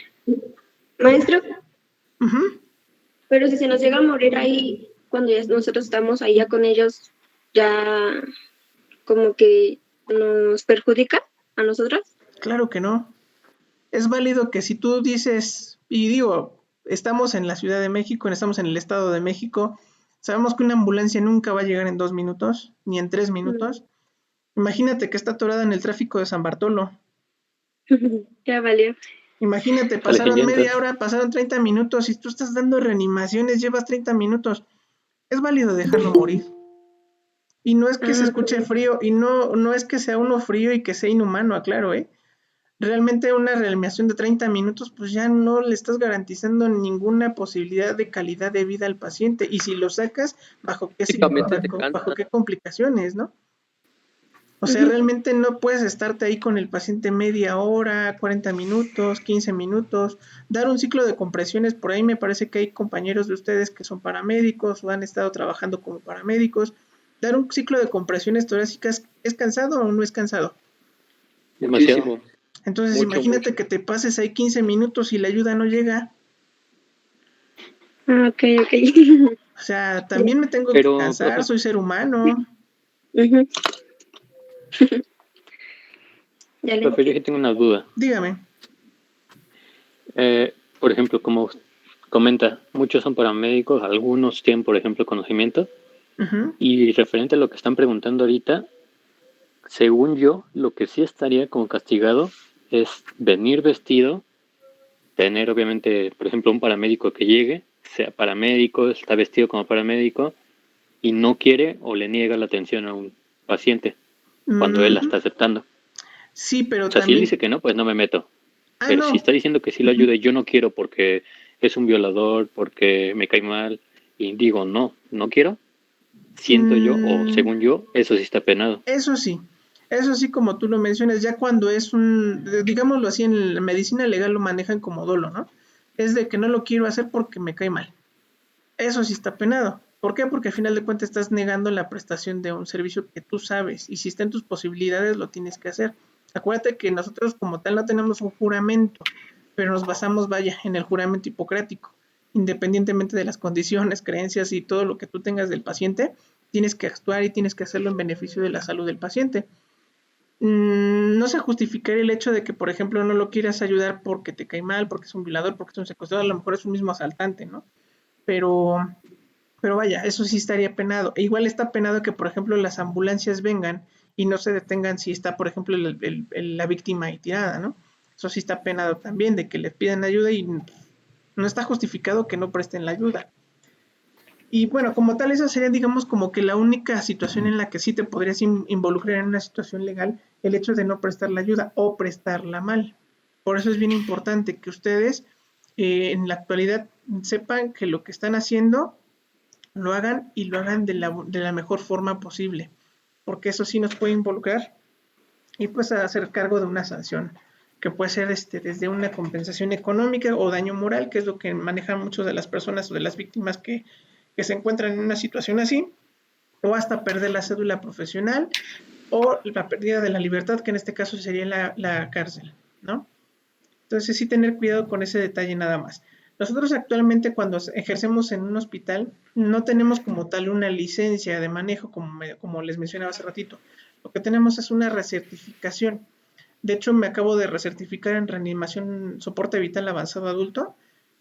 Maestro, Ujú. pero si se nos llega a morir ahí, cuando ya nosotros estamos ahí ya con ellos, ya como que nos perjudica a nosotros. Claro que no. Es válido que si tú dices, y digo, estamos en la Ciudad de México, estamos en el Estado de México, sabemos que una ambulancia nunca va a llegar en 2 minutos, ni en 3 minutos. Imagínate que está atorada en el tráfico de San Bartolo. Ya valió. Imagínate, pasaron media hora, pasaron 30 minutos, y tú estás dando reanimaciones, llevas 30 minutos. Es válido dejarlo morir. Y no es que se escuche frío, y no es que sea uno frío y que sea inhumano, aclaro, Realmente una reanimación de 30 minutos, pues ya no le estás garantizando ninguna posibilidad de calidad de vida al paciente. Y si lo sacas, ¿bajo qué complicaciones, no? O sea, realmente no puedes estarte ahí con el paciente media hora, 40 minutos, 15 minutos, dar un ciclo de compresiones. Por ahí me parece que hay compañeros de ustedes que son paramédicos o han estado trabajando como paramédicos. Dar un ciclo de compresiones torácicas, ¿es cansado o no es cansado? Demasiado. Entonces imagínate que te pases ahí 15 minutos y la ayuda no llega. Ok. O sea, también me tengo que cansar, soy ser humano. Profe, yo aquí tengo una duda. Dígame. Por ejemplo, como comenta, muchos son paramédicos, algunos tienen, por ejemplo, conocimiento. Y referente a lo que están preguntando ahorita, según yo, lo que sí estaría como castigado es venir vestido, tener obviamente, por ejemplo, un paramédico que llegue, sea paramédico, está vestido como paramédico y no quiere o le niega la atención a un paciente cuando él la está aceptando. Sí, pero o sea, también... si él dice que no, pues no me meto. Pero si está diciendo que sí lo ayude, yo no quiero porque es un violador, porque me cae mal, y digo no quiero, siento yo, o según yo, eso sí está penado. Eso sí, como tú lo mencionas, ya cuando es digámoslo así, en la medicina legal lo manejan como dolo, ¿no? Es de que no lo quiero hacer porque me cae mal. Eso sí está penado. ¿Por qué? Porque al final de cuentas estás negando la prestación de un servicio que tú sabes, y si está en tus posibilidades lo tienes que hacer. Acuérdate que nosotros como tal no tenemos un juramento, pero nos basamos, en el juramento hipocrático. Independientemente de las condiciones, creencias y todo lo que tú tengas del paciente, tienes que actuar y tienes que hacerlo en beneficio de la salud del paciente. No se justificaría el hecho de que, por ejemplo, no lo quieras ayudar porque te cae mal, porque es un violador, porque es un secuestrador, a lo mejor es un mismo asaltante, ¿no? Pero vaya, eso sí estaría penado. E igual está penado que, por ejemplo, las ambulancias vengan y no se detengan si está, por ejemplo, la víctima ahí tirada, ¿no? Eso sí está penado también, de que le pidan ayuda y no está justificado que no presten la ayuda. Y bueno, como tal, esa sería, digamos, como que la única situación en la que sí te podrías involucrar en una situación legal, el hecho de no prestar la ayuda o prestarla mal. Por eso es bien importante que ustedes en la actualidad sepan que lo que están haciendo lo hagan y lo hagan de la mejor forma posible, porque eso sí nos puede involucrar y pues hacer cargo de una sanción, que puede ser desde una compensación económica o daño moral, que es lo que manejan muchas de las personas o de las víctimas que se encuentran en una situación así, o hasta perder la cédula profesional o la pérdida de la libertad, que en este caso sería la cárcel, ¿no? Entonces sí tener cuidado con ese detalle nada más. Nosotros actualmente cuando ejercemos en un hospital no tenemos como tal una licencia de manejo como les mencionaba hace ratito. Lo que tenemos es una recertificación. De hecho me acabo de recertificar en reanimación soporte vital avanzado adulto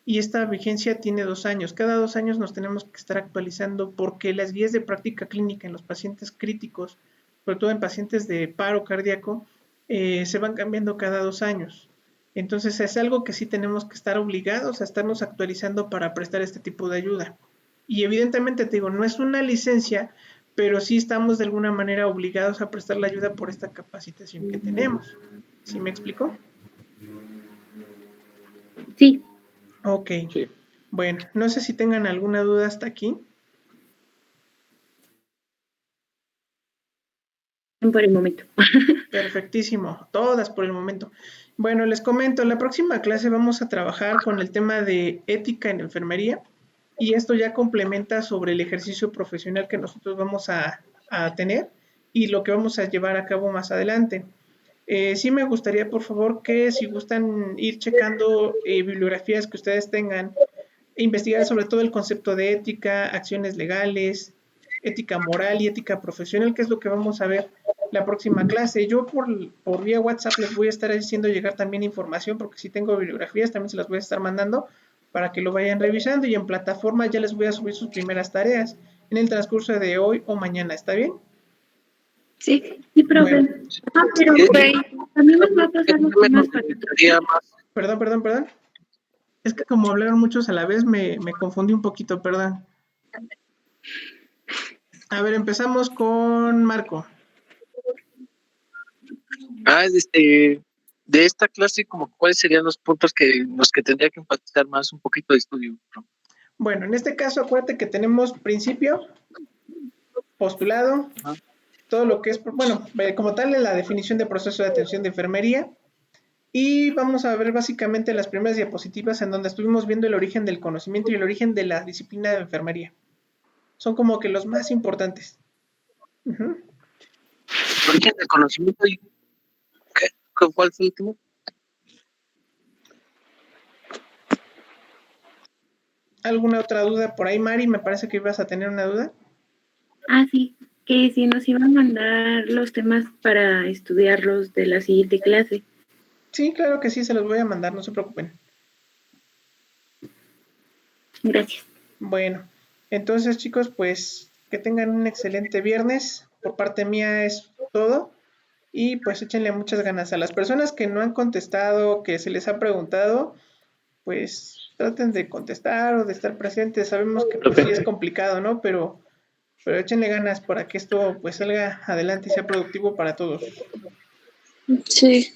y esta vigencia tiene 2 años. Cada 2 años nos tenemos que estar actualizando porque las guías de práctica clínica en los pacientes críticos, sobre todo en pacientes de paro cardíaco, se van cambiando cada 2 años. Entonces es algo que sí tenemos que estar obligados a estarnos actualizando para prestar este tipo de ayuda. Y evidentemente te digo, no es una licencia, pero sí estamos de alguna manera obligados a prestar la ayuda por esta capacitación que tenemos. ¿Sí me explico? Sí. Ok. Sí. Bueno, no sé si tengan alguna duda hasta aquí. Por el momento. Perfectísimo, todas por el momento. Bueno, les comento, en la próxima clase vamos a trabajar con el tema de ética en enfermería y esto ya complementa sobre el ejercicio profesional que nosotros vamos a tener y lo que vamos a llevar a cabo más adelante. Sí me gustaría, por favor, que si gustan ir checando bibliografías que ustedes tengan, investigar sobre todo el concepto de ética, acciones legales, ética moral y ética profesional, que es lo que vamos a ver la próxima clase. Yo por vía WhatsApp les voy a estar haciendo llegar también información, porque si tengo bibliografías también se las voy a estar mandando para que lo vayan revisando y en plataforma ya les voy a subir sus primeras tareas en el transcurso de hoy o mañana. ¿Está bien? Sí, profe. Bueno. Pero también nos va a pasar los temas para... Perdón. Es que como hablaron muchos a la vez me confundí un poquito, perdón. A ver, empezamos con Marco. De esta clase, como cuáles serían los puntos los que tendría que enfatizar más un poquito de estudio. Bueno, en este caso acuérdate que tenemos principio, postulado, todo lo que es, bueno, como tal en la definición de proceso de atención de enfermería, y vamos a ver básicamente las primeras diapositivas en donde estuvimos viendo el origen del conocimiento y el origen de la disciplina de enfermería. Son como que los más importantes. Origen del conocimiento y ¿cuál fue el último? ¿Alguna otra duda por ahí, Mari? Me parece que ibas a tener una duda. Ah, sí, que si nos iban a mandar los temas para estudiarlos de la siguiente clase. Sí, claro que sí, se los voy a mandar, no se preocupen. Gracias. Bueno, entonces chicos, pues que tengan un excelente viernes. Por parte mía es todo. Y pues échenle muchas ganas. A las personas que no han contestado, que se les ha preguntado, pues traten de contestar o de estar presentes. Sabemos que pues, sí es complicado, ¿no? Pero échenle ganas para que esto pues salga adelante y sea productivo para todos. Sí.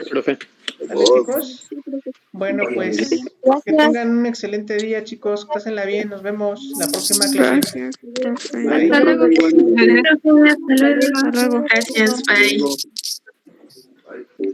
Profe. ¿Vale, chicos? Bueno, pues que tengan un excelente día, chicos. Pásenla bien. Nos vemos la próxima clase. Bye. Hasta luego. Hasta luego. Gracias, bye.